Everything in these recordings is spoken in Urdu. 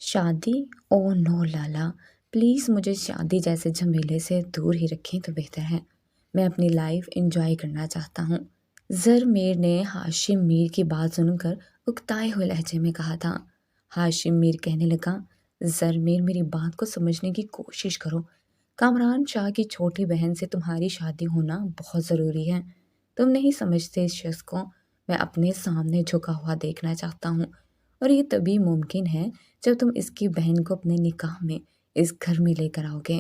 شادی؟ اوہ نو لالا، پلیز مجھے شادی جیسے جھمیلے سے دور ہی رکھیں تو بہتر ہے۔ میں اپنی لائف انجوائے کرنا چاہتا ہوں۔ زرمیر نے ہاشم میر کی بات سن کر اکتائے ہوئے لہجے میں کہا تھا۔ ہاشم میر کہنے لگا، زرمیر میری بات کو سمجھنے کی کوشش کرو۔ کامران شاہ کی چھوٹی بہن سے تمہاری شادی ہونا بہت ضروری ہے۔ تم نہیں سمجھتے اس شخص کو میں اپنے سامنے جھکا ہوا دیکھنا چاہتا ہوں، اور یہ تبھی ممکن ہے جب تم اس کی بہن کو اپنے نکاح میں اس گھر میں لے کر آؤ گے۔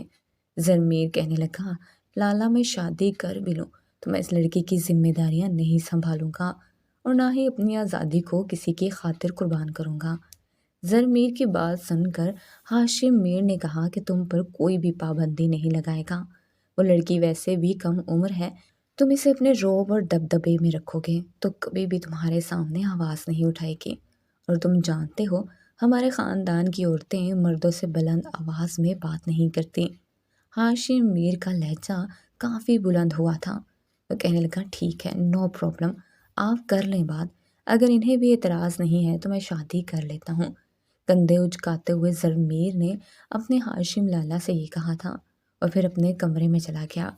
زرمیر کہنے لگا، لالا میں شادی کر بھی لوں تو میں اس لڑکی کی ذمہ داریاں نہیں سنبھالوں گا، اور نہ ہی اپنی آزادی کو کسی کی خاطر قربان کروں گا۔ زرمیر کی بات سن کر ہاشم میر نے کہا کہ تم پر کوئی بھی پابندی نہیں لگائے گا۔ وہ لڑکی ویسے بھی کم عمر ہے، تم اسے اپنے روب اور دبدبے میں رکھو گے تو کبھی بھی تمہارے سامنے آواز نہیں اٹھائے گی، اور تم جانتے ہو ہمارے خاندان کی عورتیں مردوں سے بلند آواز میں بات نہیں کرتی۔ ہاشم میر کا لہجہ کافی بلند ہوا تھا۔ وہ کہنے لگا، ٹھیک ہے، نو پرابلم، آپ کر لیں بات۔ اگر انہیں بھی اعتراض نہیں ہے تو میں شادی کر لیتا ہوں۔ کندھے اچکاتے ہوئے زرمیر نے اپنے ہاشم لالا سے یہ کہا تھا، اور پھر اپنے کمرے میں چلا گیا۔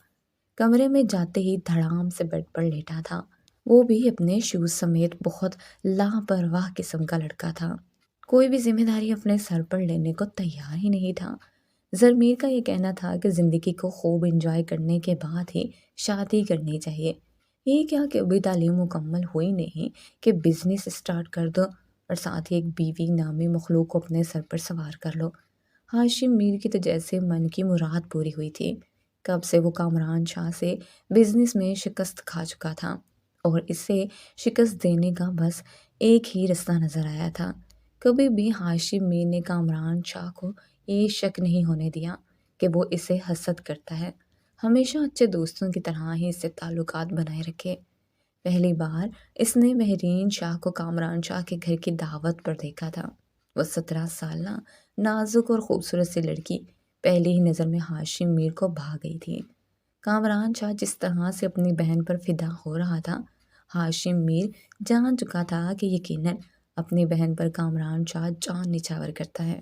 کمرے میں جاتے ہی دھڑام سے بیڈ پر لیٹا تھا۔ وہ بھی اپنے شوز سمیت بہت لاپرواہ قسم کا لڑکا تھا۔ کوئی بھی ذمہ داری اپنے سر پر لینے کو تیار ہی نہیں تھا۔ زرمیر کا یہ کہنا تھا کہ زندگی کو خوب انجوائے کرنے کے بعد ہی شادی کرنی چاہیے۔ یہ کیا کہ ابھی تعلیم مکمل ہوئی نہیں کہ بزنس اسٹارٹ کر دو اور ساتھ ہی ایک بیوی نامی مخلوق کو اپنے سر پر سوار کر لو۔ ہاشم میر کی تو جیسے من کی مراد پوری ہوئی تھی۔ کب سے وہ کامران شاہ سے بزنس میں شکست کھا چکا تھا، اور اسے شکست دینے کا بس ایک ہی رستہ نظر آیا تھا۔ کبھی بھی ہاشم میر نے کامران شاہ کو یہ شک نہیں ہونے دیا کہ وہ اسے حسد کرتا ہے۔ ہمیشہ اچھے دوستوں کی طرح ہی اس سے تعلقات بنائے رکھے۔ پہلی بار اس نے مہرین شاہ کو کامران شاہ کے گھر کی دعوت پر دیکھا تھا۔ وہ 17 سالہ نازک اور خوبصورت سی لڑکی پہلی ہی نظر میں ہاشم میر کو بھا گئی تھی۔ کامران شاہ جس طرح سے اپنی بہن پر فدا ہو رہا تھا، ہاشم میر جان چکا تھا کہ یقیناً اپنی بہن پر کامران شاہ جان نچھاور کرتا ہے۔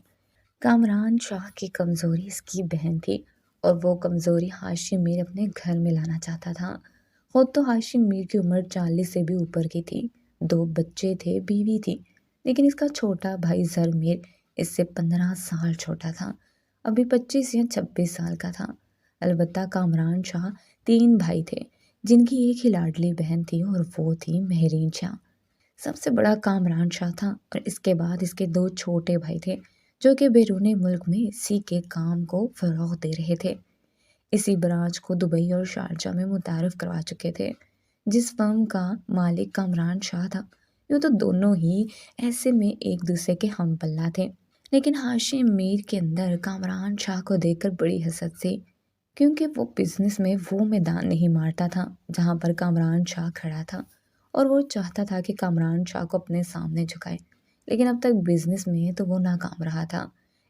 کامران شاہ کی کمزوری اس کی بہن تھی، اور وہ کمزوری ہاشم میر اپنے گھر میں لانا چاہتا تھا۔ خود تو ہاشم میر کی عمر 40 سے بھی اوپر کی تھی، 2 بچے تھے، بیوی تھی، لیکن اس کا چھوٹا بھائی زرمیر اس سے 15 سال چھوٹا تھا، ابھی 25 یا 26 سال کا تھا۔ البتہ کامران شاہ 3 بھائی تھے، جن کی ایک ہی لاڈلی بہن تھی، اور وہ تھی مہرین شاہ۔ سب سے بڑا کامران شاہ تھا، اور اس کے بعد اس کے 2 چھوٹے بھائی تھے جو کہ بیرون ملک میں اسی کے کام کو فروغ دے رہے تھے۔ اسی برانچ کو دبئی اور شارجہ میں متعارف کروا چکے تھے۔ جس فرم کا مالک کامران شاہ تھا، یوں تو دونوں ہی ایسے میں ایک دوسرے کے ہم پلہ تھے، لیکن ہاشم میر کے اندر کامران شاہ کو دیکھ کر بڑی حسد تھی، کیونکہ وہ بزنس میں وہ میدان نہیں مارتا تھا جہاں پر کامران شاہ کھڑا تھا، اور وہ چاہتا تھا کہ کامران شاہ کو اپنے سامنے جھکائے، لیکن اب تک بزنس میں تو وہ ناکام رہا تھا۔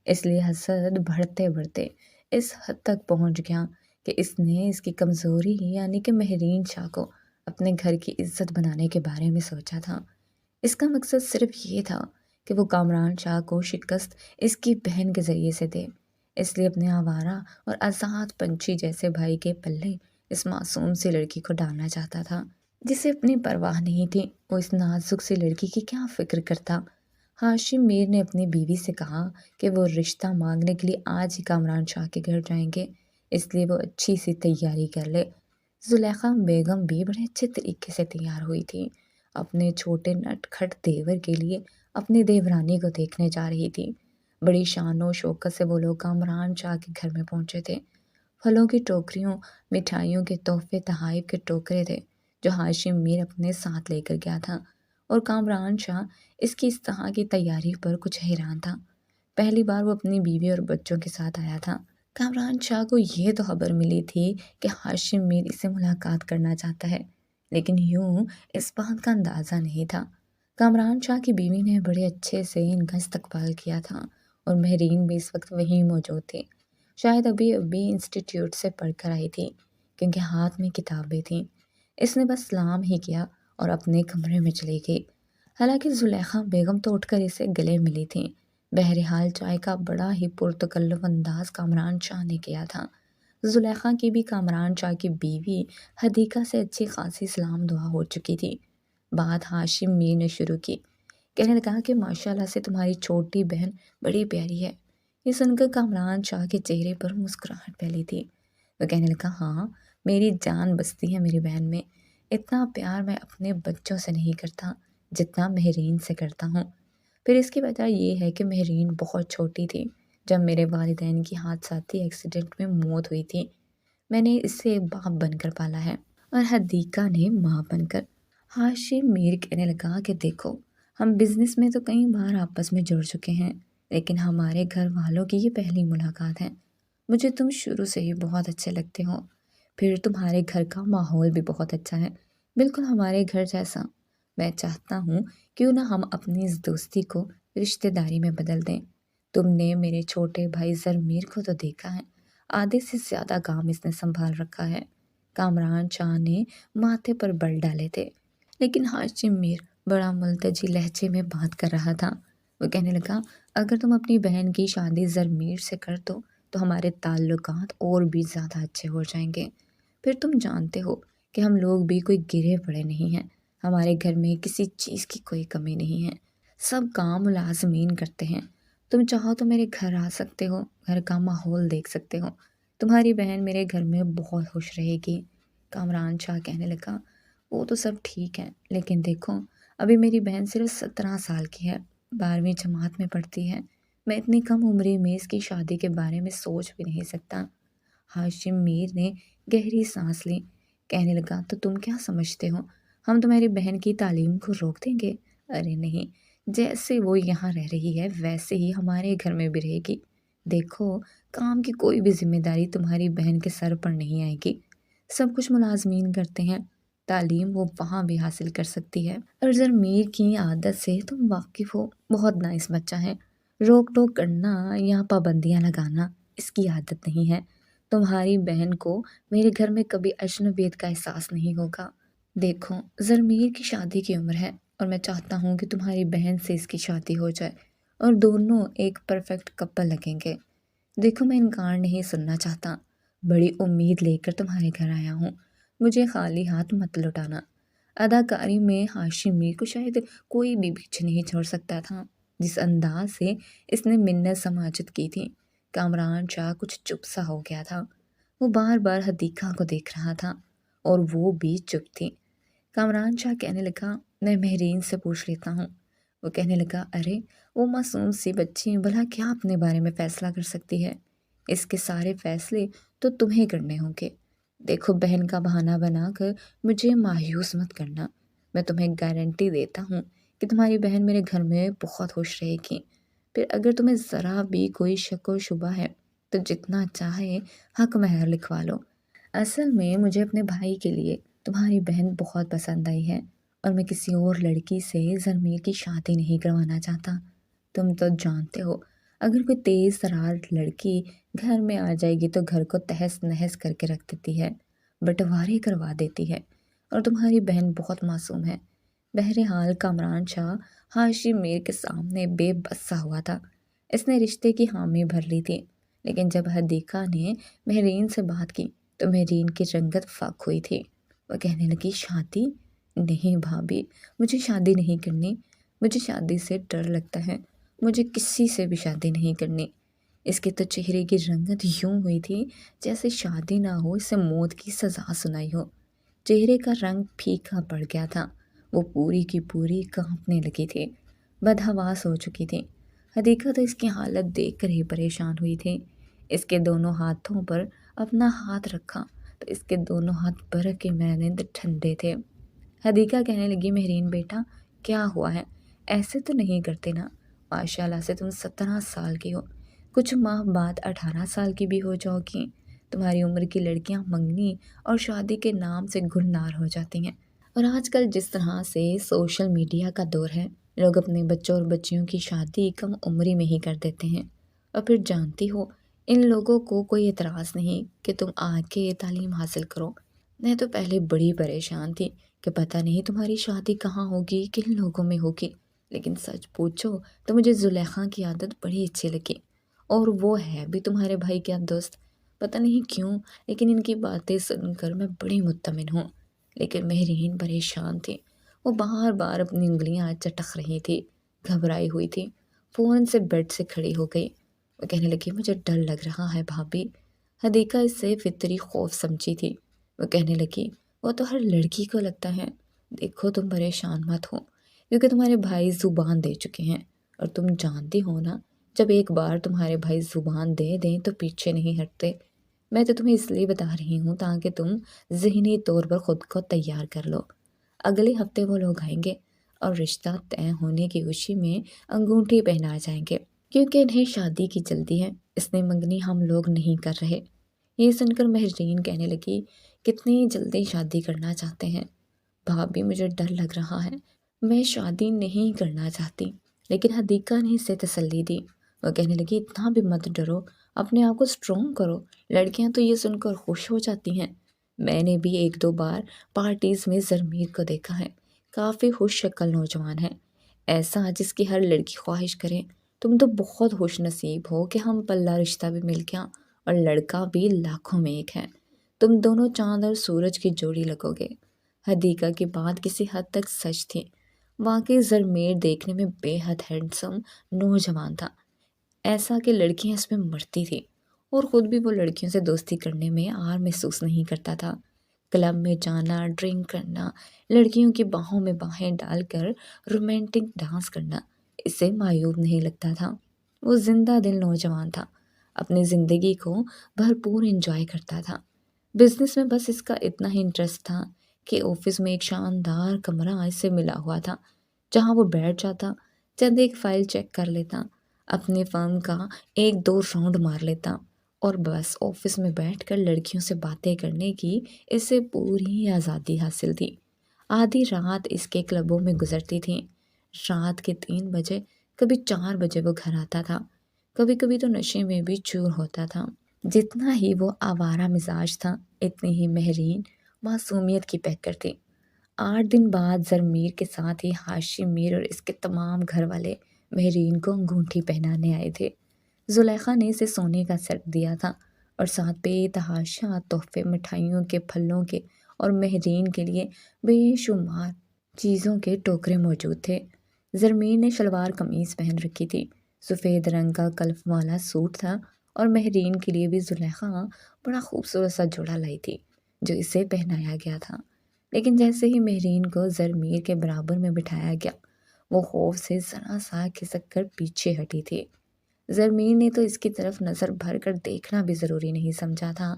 اس لیے حسد بڑھتے بڑھتے اس حد تک پہنچ گیا کہ اس نے اس کی کمزوری یعنی کہ مہرین شاہ کو اپنے گھر کی عزت بنانے کے بارے میں سوچا تھا۔ اس کا مقصد صرف یہ تھا کہ وہ کامران شاہ کو شکست اس کی بہن کے ذریعے سے دے۔ اس لیے اپنے آوارہ اور آزاد پنچھی جیسے بھائی کے پلے اس معصوم سی لڑکی کو ڈالنا چاہتا تھا، جسے اپنی پرواہ نہیں تھی۔ وہ اس نازک سی لڑکی کی کیا فکر کرتا۔ ہاشم میر نے اپنی بیوی سے کہا کہ وہ رشتہ مانگنے کے لیے آج ہی کامران شاہ کے گھر جائیں گے، اس لیے وہ اچھی سی تیاری کر لے۔ زلیخا بیگم بھی بڑے اچھے طریقے سے تیار ہوئی تھی، اپنے چھوٹے نٹ کھٹ دیور کے لیے اپنی دیورانی کو دیکھنے جا رہی تھی۔ بڑی شان و شوکت سے وہ لوگ کامران شاہ کے گھر میں پہنچے تھے۔ پھلوں کی ٹوکریوں، مٹھائیوں کے تحفے، تحائف کے ٹوکرے تھے جو ہاشم میر اپنے ساتھ لے کر گیا تھا، اور کامران شاہ اس کی اس طرح کی تیاری پر کچھ حیران تھا۔ پہلی بار وہ اپنی بیوی اور بچوں کے ساتھ آیا تھا۔ کامران شاہ کو یہ تو خبر ملی تھی کہ ہاشم میر اس سے ملاقات کرنا چاہتا ہے، لیکن یوں اس بات کا اندازہ نہیں تھا۔ کامران شاہ کی بیوی نے بڑے اچھے سے ان کا استقبال کیا تھا، اور مہرین بھی اس وقت وہیں موجود تھی۔ شاید ابھی انسٹیٹیوٹ سے پڑھ کر آئی تھی، کیونکہ ہاتھ میں کتابیں تھیں۔ اس نے بس سلام ہی کیا اور اپنے کمرے میں چلی گئی۔ حالانکہ زلیخا بیگم تو اٹھ کر اسے گلے ملی تھیں، بہرحال چائے کا بڑا ہی پرتکلف انداز کامران شاہ نے کیا تھا۔ زلیخا کی بھی کامران شاہ کی بیوی حدیقہ سے اچھی خاصی سلام دعا ہو چکی تھی۔ بات ہاشم میر نے شروع کی، کہنے لگا کہ ماشاءاللہ سے تمہاری چھوٹی بہن بڑی پیاری ہے۔ یہ سن کر کامران شاہ کے چہرے پر مسکراہٹ پھیلی تھی۔ وہ کہنے لگا، ہاں میری جان بستی ہے میری بہن میں، اتنا پیار میں اپنے بچوں سے نہیں کرتا جتنا مہرین سے کرتا ہوں۔ پھر اس کی وجہ یہ ہے کہ مہرین بہت چھوٹی تھی جب میرے والدین کی حادثاتی ایکسیڈنٹ میں موت ہوئی تھی۔ میں نے اسے ایک باپ بن کر پالا ہے اور حدیقہ نے ماں بن کر۔ ہاشم میر کہنے لگا کہ دیکھو، ہم بزنس میں تو کئی بار آپس میں جڑ چکے ہیں، لیکن ہمارے گھر والوں کی یہ پہلی ملاقات ہے۔ مجھے تم شروع سے ہی بہت اچھے لگتے ہو، پھر تمہارے گھر کا ماحول بھی بہت اچھا ہے، بالکل ہمارے گھر جیسا۔ میں چاہتا ہوں کیوں نہ ہم اپنی اس دوستی کو رشتہ داری میں بدل دیں۔ تم نے میرے چھوٹے بھائی زرمیر کو تو دیکھا ہے، آدھے سے زیادہ کام اس نے سنبھال رکھا ہے۔ کامران شاہ نے ماتھے پر بل ڈالے تھے، لیکن ہاشم میر بڑا ملتجی لہجے میں بات کر رہا تھا۔ وہ کہنے لگا، اگر تم اپنی بہن کی شادی زرمیر سے کر دو تو ہمارے تعلقات اور بھی زیادہ اچھے ہو جائیں گے۔ پھر تم جانتے ہو کہ ہم لوگ بھی کوئی گرے پڑے نہیں ہیں، ہمارے گھر میں کسی چیز کی کوئی کمی نہیں ہے، سب کام ملازمین کرتے ہیں۔ تم چاہو تو میرے گھر آ سکتے ہو، گھر کا ماحول دیکھ سکتے ہو، تمہاری بہن میرے گھر میں بہت خوش رہے گی۔ کامران شاہ کہنے لگا، وہ تو سب ٹھیک ہے، لیکن دیکھو ابھی میری بہن صرف 17 سال کی ہے، 12ویں جماعت میں پڑھتی ہے، میں اتنی کم عمری میں اس کی شادی کے بارے میں سوچ بھی نہیں سکتا۔ ہاشم میر نے گہری سانس لی، کہنے لگا، تو تم کیا سمجھتے ہو ہم تمہاری بہن کی تعلیم کو روک دیں گے؟ ارے نہیں، جیسے وہ یہاں رہ رہی ہے ویسے ہی ہمارے گھر میں بھی رہے گی۔ دیکھو، کام کی کوئی بھی ذمہ داری تمہاری بہن کے سر پر نہیں آئے گی، سب کچھ ملازمین کرتے ہیں، تعلیم وہ وہاں بھی حاصل کر سکتی ہے۔ اور زرمیر کی عادت سے تم واقف ہو، بہت نائس بچہ ہے، روک ٹوک کرنا یا پابندیاں لگانا اس کی عادت نہیں ہے۔ تمہاری بہن کو میرے گھر میں کبھی اجنبیت کا احساس نہیں ہوگا۔ دیکھو، زرمیر کی شادی کی عمر ہے اور میں چاہتا ہوں کہ تمہاری بہن سے اس کی شادی ہو جائے اور دونوں ایک پرفیکٹ کپل لگیں گے۔ دیکھو، میں انکار نہیں سننا چاہتا، بڑی امید لے کر تمہارے گھر آیا ہوں، مجھے خالی ہاتھ مت لوٹانا۔ اداکاری میں ہاشم میر کو شاید کوئی بھی پیچھے نہیں چھوڑ سکتا تھا، جس انداز سے اس نے منت سماجت کی تھی۔ کامران شاہ کچھ چپ سا ہو گیا تھا، وہ بار بار حدیقہ کو دیکھ رہا تھا اور وہ بھی چپ تھی۔ کامران شاہ کہنے لگا، میں مہرین سے پوچھ لیتا ہوں۔ وہ کہنے لگا، ارے وہ معصوم سی بچی بھلا کیا اپنے بارے میں فیصلہ کر سکتی ہے؟ اس کے سارے فیصلے تو تمہیں کرنے ہوں گے۔ دیکھو، بہن کا بہانہ بنا کر مجھے مایوس مت کرنا، میں تمہیں گارنٹی دیتا ہوں کہ تمہاری بہن میرے گھر میں بہت خوش رہے گی۔ پھر اگر تمہیں ذرا بھی کوئی شک و شبہ ہے تو جتنا چاہے حق مہر لکھوا لو۔ اصل میں مجھے اپنے بھائی کے لیے تمہاری بہن بہت پسند آئی ہے اور میں کسی اور لڑکی سے زرمیر کی شادی نہیں کروانا چاہتا۔ تم تو جانتے ہو، اگر کوئی تیز ترار لڑکی گھر میں آ جائے گی تو گھر کو تہس نہس کر کے رکھ دیتی ہے، بٹوارے کروا دیتی ہے، اور تمہاری بہن بہت معصوم ہے۔ بہرحال کامران شاہ ہاشم میر کے سامنے بے بس سا ہوا تھا، اس نے رشتے کی حامی بھر لی تھی، لیکن جب حدیقہ نے مہرین سے بات کی تو مہرین کی رنگت فاق ہوئی تھی۔ وہ کہنے لگی، شادی؟ نہیں بھابھی، مجھے شادی نہیں کرنی، مجھے شادی سے ڈر لگتا ہے، مجھے کسی سے بھی شادی نہیں کرنی۔ اس کے تو چہرے کی رنگت یوں ہوئی تھی جیسے شادی نہ ہو اسے موت کی سزا سنائی ہو۔ چہرے کا رنگ پھیکا پڑ گیا تھا، وہ پوری کی پوری کانپنے لگی تھی، بدحواس ہو چکی تھی۔ حدیقہ تو اس کی حالت دیکھ کر ہی پریشان ہوئی تھی۔ اس کے دونوں ہاتھوں پر اپنا ہاتھ رکھا تو اس کے دونوں ہاتھ برف کے مانند ٹھنڈے تھے۔ حدیقہ کہنے لگی، مہرین بیٹا کیا ہوا ہے؟ ایسے تو نہیں کرتے نا، ماشاءاللہ سے تم 17 سال کی ہو، کچھ ماہ بعد 18 سال کی بھی ہو جاؤ گی۔ تمہاری عمر کی لڑکیاں منگنی اور شادی کے نام سے گلنار ہو جاتی ہیں، اور آج کل جس طرح سے سوشل میڈیا کا دور ہے، لوگ اپنے بچوں اور بچیوں کی شادی کم عمری میں ہی کر دیتے ہیں، اور پھر جانتی ہو ان لوگوں کو کوئی اعتراض نہیں کہ تم آگے تعلیم حاصل کرو۔ میں تو پہلے بڑی پریشان تھی کہ پتہ نہیں تمہاری شادی کہاں ہوگی، کن لوگوں میں ہوگی، لیکن سچ پوچھو تو مجھے زلیخا کی عادت بڑی اچھی لگی، اور وہ ہے بھی تمہارے بھائی کا دوست۔ پتہ نہیں کیوں، لیکن ان کی باتیں سن کر میں بڑی مطمئن ہوں۔ لیکن مہرین پریشان تھی، وہ بار بار اپنی انگلیاں چٹک رہی تھی، گھبرائی ہوئی تھی۔ فوراً سے بیڈ سے کھڑی ہو گئی، وہ کہنے لگی مجھے ڈر لگ رہا ہے بھابھی۔ حدیقہ اس سے فطری خوف سمجھی تھی، وہ کہنے لگی وہ تو ہر لڑکی کو لگتا ہے۔ دیکھو تم پریشان مت ہو، کیونکہ تمہارے بھائی زبان دے چکے ہیں، اور تم جانتی ہو نا، جب ایک بار تمہارے بھائی زبان دے دیں تو پیچھے نہیں ہٹتے۔ میں تو تمہیں اس لیے بتا رہی ہوں تاکہ تم ذہنی طور پر خود کو تیار کر لو۔ اگلے ہفتے وہ لوگ آئیں گے اور رشتہ طے ہونے کی خوشی میں انگوٹھی پہنا جائیں گے، کیونکہ انہیں شادی کی جلدی ہے، اس نے منگنی ہم لوگ نہیں کر رہے۔ یہ سن کر مہرین کہنے لگی کتنی جلدی شادی کرنا چاہتے ہیں؟ بھابھی مجھے ڈر لگ رہا ہے، میں شادی نہیں کرنا چاہتی۔ لیکن حدیقہ نے اسے تسلی دی، وہ کہنے لگی اتنا بھی مت ڈرو، اپنے آپ کو اسٹرانگ کرو، لڑکیاں تو یہ سن کر خوش ہو جاتی ہیں۔ میں نے بھی ایک دو بار پارٹیز میں زرمیر کو دیکھا ہے، کافی خوش شکل نوجوان ہے، ایسا جس کی ہر لڑکی خواہش کرے۔ تم تو بہت خوش نصیب ہو کہ ہم پلہ رشتہ بھی مل گیا، اور لڑکا بھی لاکھوں میں ایک ہے۔ تم دونوں چاند اور سورج کی جوڑی لگو گے۔ حدیقہ کی بات کسی حد تک سچ تھی، واقعی زرمیر دیکھنے میں بے حد ہینڈسم نوجوان تھا، ایسا کہ لڑکیاں اس میں مرتی تھی، اور خود بھی وہ لڑکیوں سے دوستی کرنے میں آر محسوس نہیں کرتا تھا۔ کلب میں جانا، ڈرنک کرنا، لڑکیوں کی باہوں میں باہیں ڈال کر رومانٹک ڈانس کرنا اسے معیوب نہیں لگتا تھا۔ وہ زندہ دل نوجوان تھا، اپنی زندگی کو بھرپور انجوائے کرتا تھا۔ بزنس میں بس اس کا اتنا ہی انٹرسٹ تھا کہ آفس میں ایک شاندار کمرہ اس سے ملا ہوا تھا، جہاں وہ بیٹھ جاتا، چند ایک فائل چیک کر لیتا، اپنے فرم کا ایک دو راؤنڈ مار لیتا، اور بس آفس میں بیٹھ کر لڑکیوں سے باتیں کرنے کی اسے پوری آزادی حاصل تھی۔ آدھی رات اس کے کلبوں میں گزرتی تھی، رات کے 3 بجے، کبھی 4 بجے وہ گھر آتا تھا، کبھی کبھی تو نشے میں بھی چور ہوتا تھا۔ جتنا ہی وہ آوارہ مزاج تھا، اتنی ہی مہرین معصومیت کی پیکر تھی۔ 8 دن بعد زرمیر کے ساتھ ہی ہاشم میر اور اس کے تمام گھر والے مہرین کو انگوٹھی پہنانے آئے تھے۔ زلیخا نے اسے سونے کا سیٹ دیا تھا، اور ساتھ بے تحاشا تحفے، مٹھائیوں کے، پھلوں کے، اور مہرین کے لیے بے شمار چیزوں کے ٹوکرے موجود تھے۔ زرمیر نے شلوار قمیض پہن رکھی تھی، سفید رنگ کا کلف والا سوٹ تھا، اور مہرین کے لیے بھی زلیخا بڑا خوبصورت سا جوڑا لائی تھی جو اسے پہنایا گیا تھا۔ لیکن جیسے ہی مہرین کو زرمیر کے برابر میں بٹھایا گیا، وہ خوف سے ذرا سا کھسک کر پیچھے ہٹی تھی۔ زرمیر نے تو اس کی طرف نظر بھر کر دیکھنا بھی ضروری نہیں سمجھا تھا،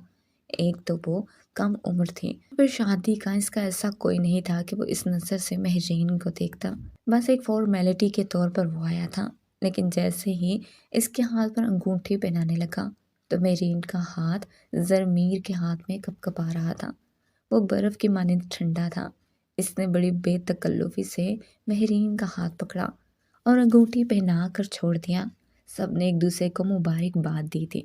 ایک تو وہ کم عمر تھی، پھر شادی کا اس کا ایسا کوئی نہیں تھا کہ وہ اس نظر سے مہرین کو دیکھتا، بس ایک فارمیلٹی کے طور پر وہ آیا تھا۔ لیکن جیسے ہی اس کے ہاتھ پر انگوٹھی پہنانے لگا تو مہرین کا ہاتھ زرمیر کے ہاتھ میں کپ کپا رہا تھا، وہ برف کی مانند ٹھنڈا تھا۔ اس نے بڑی بے تکلفی سے مہرین کا ہاتھ پکڑا اور انگوٹھی پہنا کر چھوڑ دیا۔ سب نے ایک دوسرے کو مبارکباد دی تھی،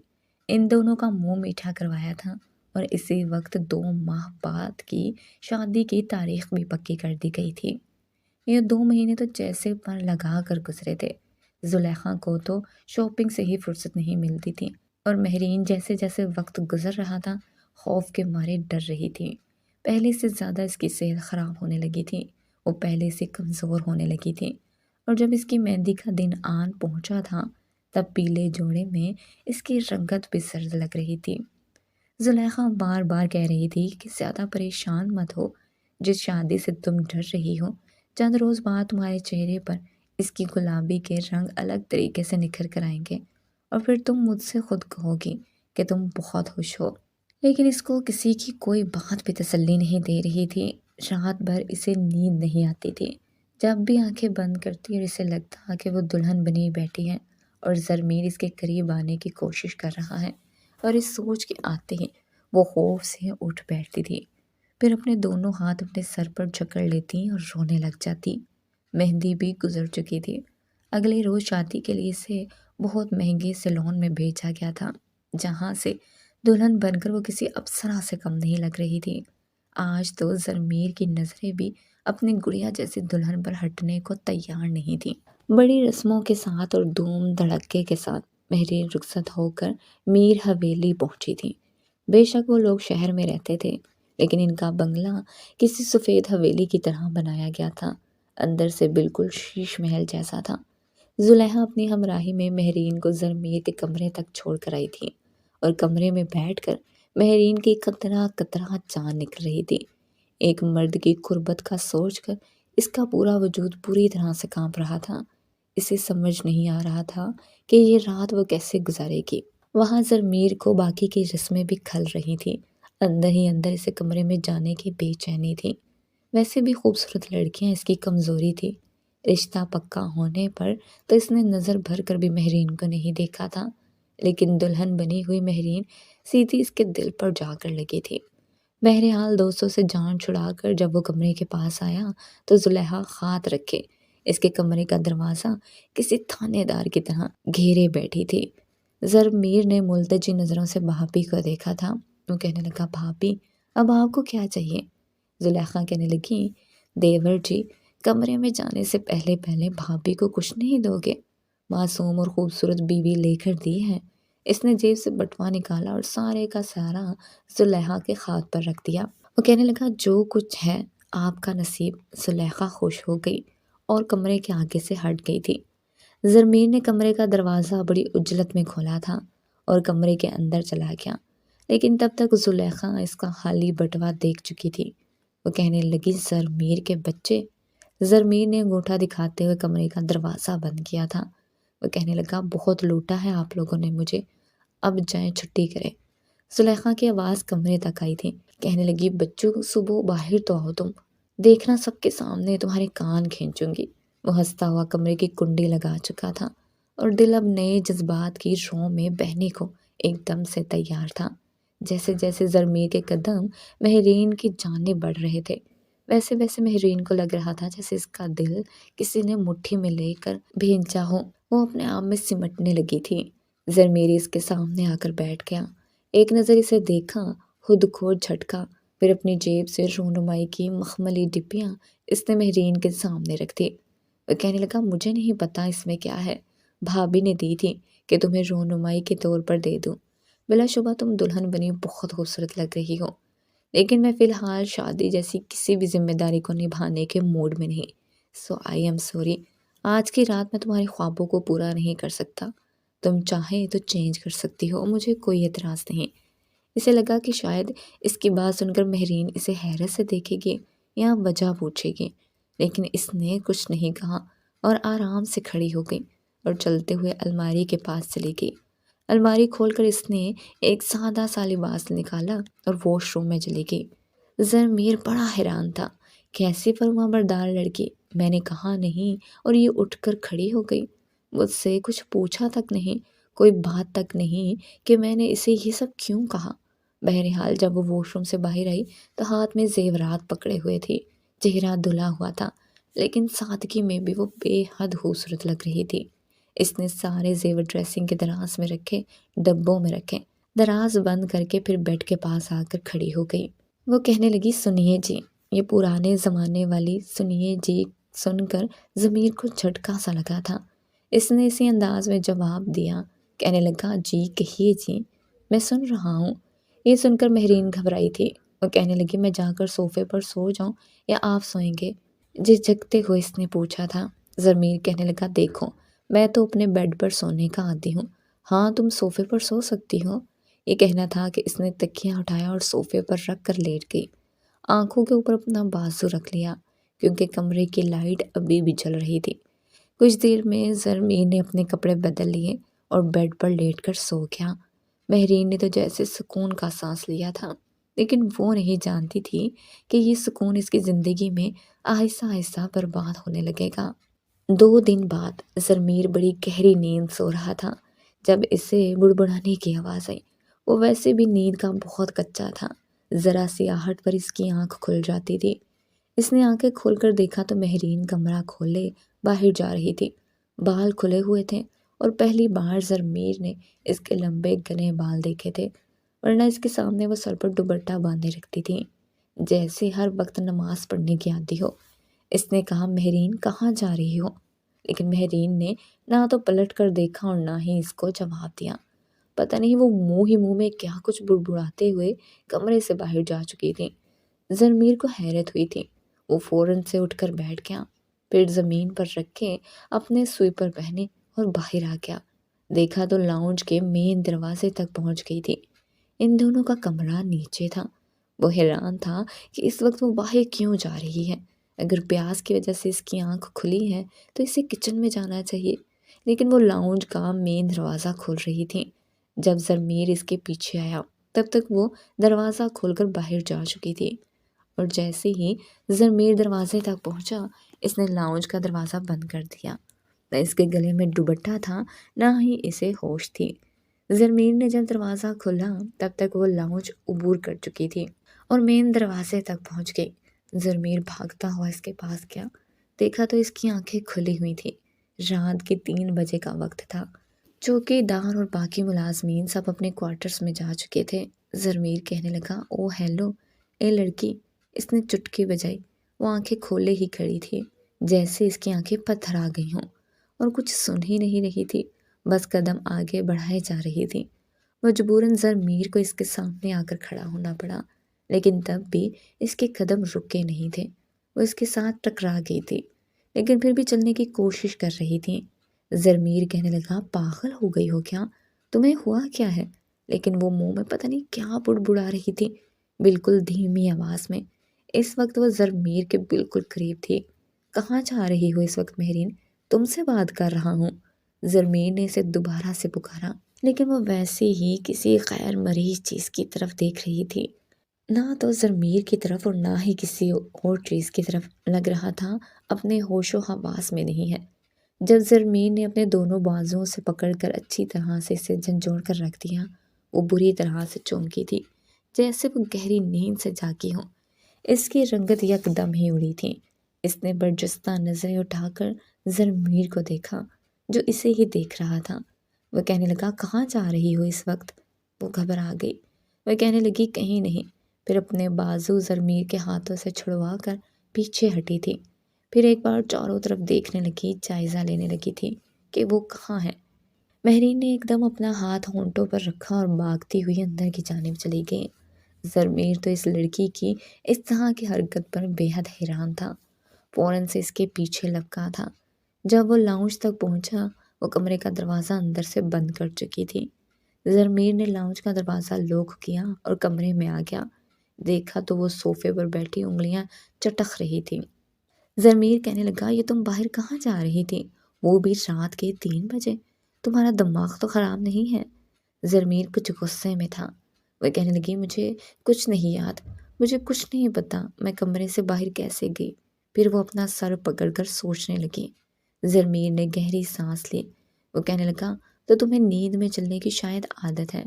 ان دونوں کا منہ میٹھا کروایا تھا، اور اسی وقت 2 ماہ بعد کی شادی کی تاریخ بھی پکی کر دی گئی تھی۔ یہ 2 مہینے تو جیسے پر لگا کر گزرے تھے۔ زلیخا کو تو شاپنگ سے ہی فرصت نہیں ملتی تھی، اور مہرین جیسے جیسے وقت گزر رہا تھا خوف کے مارے ڈر رہی تھی۔ پہلے سے زیادہ اس کی صحت خراب ہونے لگی تھی، وہ پہلے سے کمزور ہونے لگی تھی، اور جب اس کی مہندی کا دن آن پہنچا تھا تب پیلے جوڑے میں اس کی رنگت بھی سرد لگ رہی تھی۔ زلیخا بار بار کہہ رہی تھی کہ زیادہ پریشان مت ہو، جس شادی سے تم ڈر رہی ہو، چند روز بعد تمہارے چہرے پر اس کی گلابی کے رنگ الگ طریقے سے نکھر کر آئیں گے، اور پھر تم مجھ سے خود کہو گی کہ تم بہت خوش ہو۔ لیکن اس کو کسی کی کوئی بات بھی تسلی نہیں دے رہی تھی، رات بھر اسے نیند نہیں آتی تھی، جب بھی آنکھیں بند کرتی اور اسے لگتا کہ وہ دلہن بنی بیٹھی ہے اور زرمیر اس کے قریب آنے کی کوشش کر رہا ہے، اور اس سوچ کے آتے ہی وہ خوف سے اٹھ بیٹھتی تھی، پھر اپنے دونوں ہاتھ اپنے سر پر جکڑ لیتی اور رونے لگ جاتی۔ مہندی بھی گزر چکی تھی، اگلے روز شادی کے لیے اسے بہت مہنگے سیلون میں بھیجا گیا تھا، جہاں سے دلہن بن کر وہ کسی اپسرا سے کم نہیں لگ رہی تھی۔ آج تو زرمیر کی نظریں بھی اپنی گڑیا جیسی دلہن پر ہٹنے کو تیار نہیں تھی۔ بڑی رسموں کے ساتھ اور دھوم دھڑکے کے ساتھ مہرین رخصت ہو کر میر حویلی پہنچی تھی۔ بے شک وہ لوگ شہر میں رہتے تھے، لیکن ان کا بنگلہ کسی سفید حویلی کی طرح بنایا گیا تھا، اندر سے بالکل شیش محل جیسا تھا۔ زلیخا اپنی ہمراہی میں مہرین کو زرمیر کے کمرے تک چھوڑ کر آئی تھی، اور کمرے میں بیٹھ کر مہرین کی قطرہ قطرہ جان نکل رہی تھی۔ ایک مرد کی قربت کا سوچ کر اس کا پورا وجود پوری طرح سے کانپ رہا تھا۔ اسے سمجھ نہیں آ رہا تھا کہ یہ رات وہ کیسے گزارے گی۔ وہاں زرمیر کو باقی کی رسمیں بھی کھل رہی تھی، اندر ہی اندر اسے کمرے میں جانے کی بے چینی تھی۔ ویسے بھی خوبصورت لڑکیاں اس کی کمزوری تھی۔ رشتہ پکا ہونے پر تو اس نے نظر بھر کر بھی مہرین کو نہیں دیکھا تھا، لیکن دلہن بنی ہوئی مہرین سیدھی اس کے دل پر جا کر لگی تھی۔ بہرحال دوستوں سے جان چھڑا کر جب وہ کمرے کے پاس آیا تو زلیخا ہاتھ رکھے اس کے کمرے کا دروازہ کسی تھانے دار کی طرح گھیرے بیٹھی تھی۔ زرمیر نے ملتجی نظروں سے بھابھی کو دیکھا تھا۔ وہ کہنے لگا، بھابھی اب آپ کو کیا چاہیے؟ زلیخا کہنے لگی، دیور جی کمرے میں جانے سے پہلے بھابھی کو کچھ نہیں دو گے؟ معصوم اور خوبصورت بیوی لے کر دی ہے۔ اس نے جیب سے بٹوا نکالا اور سارے کا سارا زلیخا کے ہاتھ پر رکھ دیا۔ وہ کہنے لگا، جو کچھ ہے آپ کا نصیب۔ زلیخا خوش ہو گئی اور کمرے کے آگے سے ہٹ گئی تھی۔ زرمیر نے کمرے کا دروازہ بڑی عجلت میں کھولا تھا اور کمرے کے اندر چلا گیا، لیکن تب تک زلیخا اس کا خالی بٹوا دیکھ چکی تھی۔ وہ کہنے لگی، زرمیر کے بچے۔ زرمیر نے انگوٹھا دکھاتے ہوئے کمرے کا دروازہ بند کیا تھا۔ وہ کہنے لگا، بہت لوٹا ہے آپ لوگوں نے مجھے، اب جائیں چھٹی کریں۔ زلیخا کی آواز کمرے تک آئی تھی۔ کہنے لگی، بچوں صبح باہر تو آؤ، تم دیکھنا سب کے سامنے تمہارے کان کھینچوں گی۔ وہ ہنستا ہوا کمرے کی کنڈی لگا چکا تھا اور دل اب نئے جذبات کی رو میں بہنے کو ایک دم سے تیار تھا۔ جیسے جیسے زرمیر کے قدم مہرین کی جانب بڑھ رہے تھے، ویسے ویسے مہرین کو لگ رہا تھا جیسے اس کا دل کسی نے مٹھی میں لے کر بھینچا ہو۔ وہ اپنے آپ میں سمٹنے لگی تھی۔ زرمیر اس کے سامنے آ کر بیٹھ گیا، ایک نظر اسے دیکھا، خود کو جھٹکا، پھر اپنی جیب سے رونمائی کی مخملی ڈبیاں اس نے مہرین کے سامنے رکھ دی۔ وہ کہنے لگا، مجھے نہیں پتا اس میں کیا ہے، بھابھی نے دی تھی کہ تمہیں رونمائی کے طور پر دے دوں۔ بلا شبہ تم دلہن بنی بہت خوبصورت لگ رہی ہو، لیکن میں فی الحال شادی جیسی کسی بھی ذمہ داری کو نبھانے کے موڈ میں نہیں، سو آئی ایم سوری، آج کی رات میں تمہارے خوابوں کو پورا نہیں کر سکتا۔ تم چاہے تو چینج کر سکتی ہو، مجھے کوئی اعتراض نہیں۔ اسے لگا کہ شاید اس کی بات سن کر مہرین اسے حیرت سے دیکھے گی یا وجہ پوچھے گی، لیکن اس نے کچھ نہیں کہا اور آرام سے کھڑی ہو گئی اور چلتے ہوئے الماری کے پاس چلی گئی۔ الماری کھول کر اس نے ایک سادہ سا لباس نکالا اور واش روم میں چلی گئی۔ زرمیر بڑا حیران تھا، کیسی فرما بردار لڑکی، میں نے کہا نہیں اور یہ اٹھ کر کھڑی ہو گئی، مجھ سے کچھ پوچھا تک نہیں، کوئی بات تک نہیں کہ میں نے اسے یہ سب کیوں کہا۔ بہرحال جب وہ واش روم سے باہر آئی تو ہاتھ میں زیورات پکڑے ہوئے تھی، چہرہ دھلا ہوا تھا، لیکن سادگی میں بھی وہ بے حد خوبصورت لگ رہی تھی۔ اس نے سارے زیور ڈریسنگ کے دراز میں رکھے، ڈبوں میں رکھے، دراز بند کر کے پھر بیڈ کے پاس آ کر کھڑی ہو گئی۔ وہ کہنے لگی، سنیے جی، یہ پرانے زمانے والی سنیے جی سن کر ضمیر کو جھٹکا سا لگا تھا۔ اس نے اسی انداز میں جواب دیا، کہنے لگا، جی کہیے جی، میں سن رہا ہوں۔ یہ سن کر مہرین گھبرائی تھی۔ وہ کہنے لگی، میں جا کر صوفے پر سو جاؤں یا آپ سوئیں گے؟ جھجکتے ہوئے اس نے پوچھا تھا۔ ضمیر کہنے لگا، دیکھو میں تو اپنے بیڈ پر سونے کا عادی ہوں، ہاں تم صوفے پر سو سکتی ہو۔ یہ کہنا تھا کہ اس نے تکیہ اٹھایا اور صوفے پر رکھ کر لیٹ گئی، آنکھوں کے اوپر اپنا بازو رکھ لیا کیونکہ کمرے کی لائٹ ابھی بھی جل رہی تھی۔ کچھ دیر میں زرمیر نے اپنے کپڑے بدل لیے اور بیڈ پر لیٹ کر سو گیا۔ مہرین نے تو جیسے سکون کا سانس لیا تھا، لیکن وہ نہیں جانتی تھی کہ یہ سکون اس کی زندگی میں آہستہ آہستہ برباد ہونے لگے گا۔ 2 دن بعد زرمیر بڑی گہری نیند سو رہا تھا جب اسے بڑبڑانے کی آواز آئی۔ وہ ویسے بھی نیند کا بہت کچا تھا، ذرا سی آہٹ پر اس کی آنکھ کھل جاتی تھی۔ اس نے آنکھیں کھول کر دیکھا تو مہرین کمرہ کھولے باہر جا رہی تھی، بال کھلے ہوئے تھے اور پہلی بار زرمیر نے اس کے لمبے گھنے بال دیکھے تھے، ورنہ اس کے سامنے وہ سر پر دوپٹہ باندھے رکھتی تھی جیسے ہر وقت نماز پڑھنے کی عادی ہو۔ اس نے کہا مہرین کہاں جا رہی ہو؟ لیکن مہرین نے نہ تو پلٹ کر دیکھا اور نہ ہی اس کو جواب دیا۔ پتہ نہیں وہ منہ ہی منہ میں کیا کچھ بڑبڑاتے ہوئے کمرے سے باہر جا چکی تھی۔ زرمیر کو حیرت ہوئی تھی۔ وہ فوراً سے اٹھ کر بیٹھ گیا، پھر زمین پر رکھ کے اپنے سویپر پہنے اور باہر آ گیا۔ دیکھا تو لاؤنج کے مین دروازے تک پہنچ گئی تھی۔ ان دونوں کا کمرہ نیچے تھا۔ وہ حیران تھا کہ اس وقت وہ باہر کیوں جا رہی ہے۔ اگر پیاس کی وجہ سے اس کی آنکھ کھلی ہے تو اسے کچن میں جانا چاہیے، لیکن وہ لاؤنج کا مین دروازہ کھول رہی تھی۔ جب زرمیر اس کے پیچھے آیا تب تک وہ دروازہ کھول کر باہر جا چکی تھی، اور جیسے ہی زرمیر دروازے تک پہنچا اس نے لاؤنج کا دروازہ بند کر دیا۔ نہ اس کے گلے میں دوپٹہ تھا نہ ہی اسے ہوش تھی۔ زرمیر نے جب دروازہ کھولا تب تک وہ لاؤنج عبور کر چکی تھی اور مین دروازے تک پہنچ گئی۔ زرمیر بھاگتا ہوا اس کے پاس گیا، دیکھا تو اس کی آنکھیں کھلی ہوئی تھی۔ رات کے 3 بجے کا وقت تھا۔ چوکیدار اور باقی ملازمین سب اپنے کوارٹرز میں جا چکے تھے۔ زرمیر کہنے لگا، او ہیلو، اے لڑکی۔ اس نے چٹکی بجائی۔ وہ آنکھیں کھولے ہی کھڑی تھی، جیسے اس کی آنکھیں پتھر آ گئی ہوں، اور کچھ سن ہی نہیں رہی تھی، بس قدم آگے بڑھائے جا رہی تھی۔ مجبوراً زرمیر کو اس کے سامنے آ کر کھڑا ہونا پڑا، لیکن تب بھی اس کے قدم رکے نہیں تھے۔ وہ اس کے ساتھ ٹکرا گئی تھی، لیکن پھر بھی چلنے کی کوشش کر رہی تھی۔ زرمیر کہنے لگا، پاگل ہو گئی ہو کیا؟ تمہیں ہوا کیا ہے؟ لیکن وہ منہ میں پتہ نہیں کیا بڑبڑا رہی تھی، بالکل دھیمی آواز میں۔ اس وقت وہ زرمیر کے بالکل قریب تھی۔ کہاں جا رہی ہو اس وقت مہرین؟ تم سے بات کر رہا ہوں۔ زرمیر نے اسے دوبارہ سے پکارا، لیکن وہ ویسے ہی کسی غیر مریض چیز کی طرف دیکھ رہی تھی، نہ تو زرمیر کی طرف اور نہ ہی کسی اور چیز کی طرف۔ لگ رہا تھا اپنے ہوش و حواس میں نہیں ہے۔ جب زرمیر نے اپنے دونوں بازوؤں سے پکڑ کر اچھی طرح سے اسے جھنجھوڑ کر رکھ دیا، وہ بری طرح سے چونکی تھی، جیسے وہ گہری نیند سے جاگی ہوں۔ اس کی رنگت یکدم ہی اڑی تھی۔ اس نے برجستہ نظریں اٹھا کر زرمیر کو دیکھا، جو اسے ہی دیکھ رہا تھا۔ وہ کہنے لگا، کہاں جا رہی ہو اس وقت؟ وہ گھبرا گئی۔ وہ کہنے لگی، کہیں نہیں۔ پھر اپنے بازو زرمیر کے ہاتھوں سے چھڑوا کر پیچھے ہٹی تھی، پھر ایک بار چاروں طرف دیکھنے لگی، جائزہ لینے لگی تھی کہ وہ کہاں ہے۔ مہرین نے ایک دم اپنا ہاتھ ہونٹوں پر رکھا اور بھاگتی ہوئی اندر کی جانب چلی گئی۔ زرمیر تو اس لڑکی کی اس طرح کی حرکت پر بے حد حیران تھا، فوراً سے اس کے پیچھے لپکا تھا۔ جب وہ لاؤنج تک پہنچا، وہ کمرے کا دروازہ اندر سے بند کر چکی تھی۔ زرمیر نے لاؤنج کا دروازہ لوک کیا اور کمرے میں آ گیا۔ دیکھا تو وہ صوفے پر بیٹھی انگلیاں چٹک رہی تھی۔ زرمیر کہنے لگا، یہ تم باہر کہاں جا رہی تھی؟ وہ بھی رات کے 3 بجے؟ تمہارا دماغ تو خراب نہیں ہے؟ زرمیر کچھ غصے میں تھا۔ وہ کہنے لگی، مجھے کچھ نہیں یاد، مجھے کچھ نہیں پتا میں کمرے سے باہر کیسے گئی۔ پھر وہ اپنا سر پکڑ کر سوچنے لگی۔ زرمیر نے گہری سانس لی۔ وہ کہنے لگا، تو تمہیں نیند میں چلنے کی شاید عادت ہے۔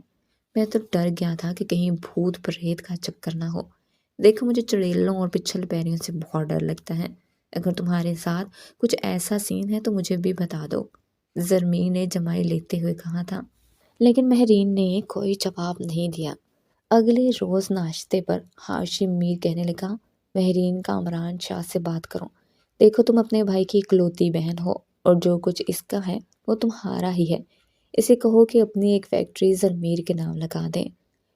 میں تو ڈر گیا تھا کہ کہیں بھوت پریت کا چکر نہ ہو۔ دیکھو، مجھے چڑیلوں اور پچھل پیریوں سے بہت ڈر لگتا ہے۔ اگر تمہارے ساتھ کچھ ایسا سین ہے تو مجھے بھی بتا دو، زرمیر نے جمائی لیتے ہوئے کہا تھا۔ لیکن مہرین نے کوئی جواب نہیں دیا۔ اگلے روز ناشتے پر ہاشم میر کہنے لگا، مہرین کامران شاہ سے بات کرو۔ دیکھو، تم اپنے بھائی کی اکلوتی بہن ہو اور جو کچھ اس کا ہے وہ تمہارا ہی ہے۔ اسے کہو کہ اپنی ایک فیکٹری زرمیر کے نام لگا دیں۔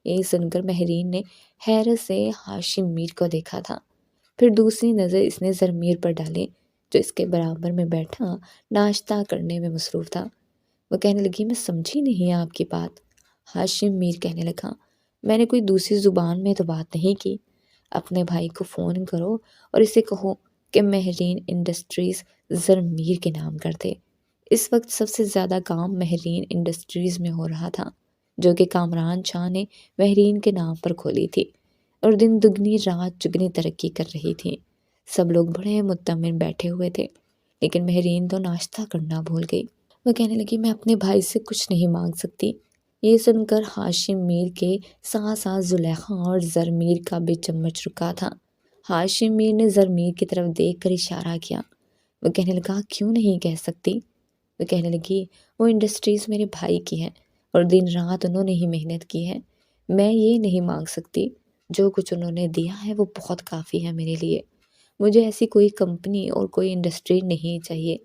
یہ سن کر مہرین نے حیرت سے ہاشم میر کو دیکھا تھا، پھر دوسری نظر اس نے زرمیر پر ڈالی، جو اس کے برابر میں بیٹھا ناشتہ کرنے میں مصروف تھا۔ وہ کہنے لگی، میں سمجھی نہیں آپ کی بات۔ ہاشم میر کہنے لگا، میں نے کوئی دوسری زبان میں تو بات نہیں کی۔ اپنے بھائی کو فون کرو اور اسے کہو کہ مہرین انڈسٹریز زرمیر کے نام کر دے۔ اس وقت سب سے زیادہ کام مہرین انڈسٹریز میں ہو رہا تھا، جو کہ کامران شاہ نے مہرین کے نام پر کھولی تھی، اور دن دگنی رات چگنی ترقی کر رہی تھی۔ سب لوگ بڑے مطمئن بیٹھے ہوئے تھے، لیکن مہرین تو ناشتہ کرنا بھول گئی۔ وہ کہنے لگی، میں اپنے بھائی سے کچھ نہیں مانگ سکتی۔ یہ سن کر ہاشم میر کے ساتھ ساتھ زلیخا اور زرمیر کا بھی چمچ رکا تھا۔ ہاشم میر نے زرمیر کی طرف دیکھ کر اشارہ کیا۔ وہ کہنے لگا، کیوں نہیں کہہ سکتی؟ وہ کہنے لگی، وہ انڈسٹریز میرے بھائی کی ہیں اور دن رات انہوں نے ہی محنت کی ہے۔ میں یہ نہیں مانگ سکتی، جو کچھ انہوں نے دیا ہے وہ بہت کافی ہے میرے لیے۔ مجھے ایسی کوئی کمپنی اور کوئی انڈسٹری نہیں چاہیے۔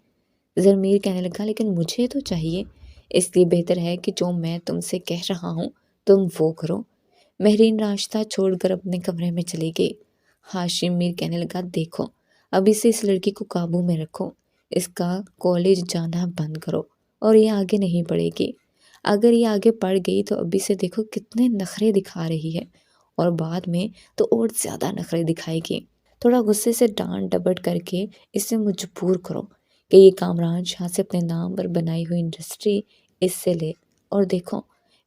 ضمیر کہنے لگا لیکن مجھے تو چاہیے، اس لیے بہتر ہے کہ جو میں تم سے کہہ رہا ہوں تم وہ کرو۔ مہرین راستہ چھوڑ کر اپنے کمرے میں چلی گئی۔ ہاشم میر کہنے لگا دیکھو ابھی سے اس لڑکی کو قابو میں رکھو، اس کا کالج جانا بند کرو اور یہ آگے نہیں پڑھے گی۔ اگر یہ آگے پڑھ گئی تو ابھی سے دیکھو کتنے نخرے دکھا رہی ہے اور بعد میں تو اور زیادہ نخرے دکھائے گی۔ تھوڑا غصے سے ڈانٹ ڈپٹ کر کے اسے مجبور کرو کہ یہ کامران شاہ سے اپنے نام پر بنائی ہوئی انڈسٹری اس سے لے، اور دیکھو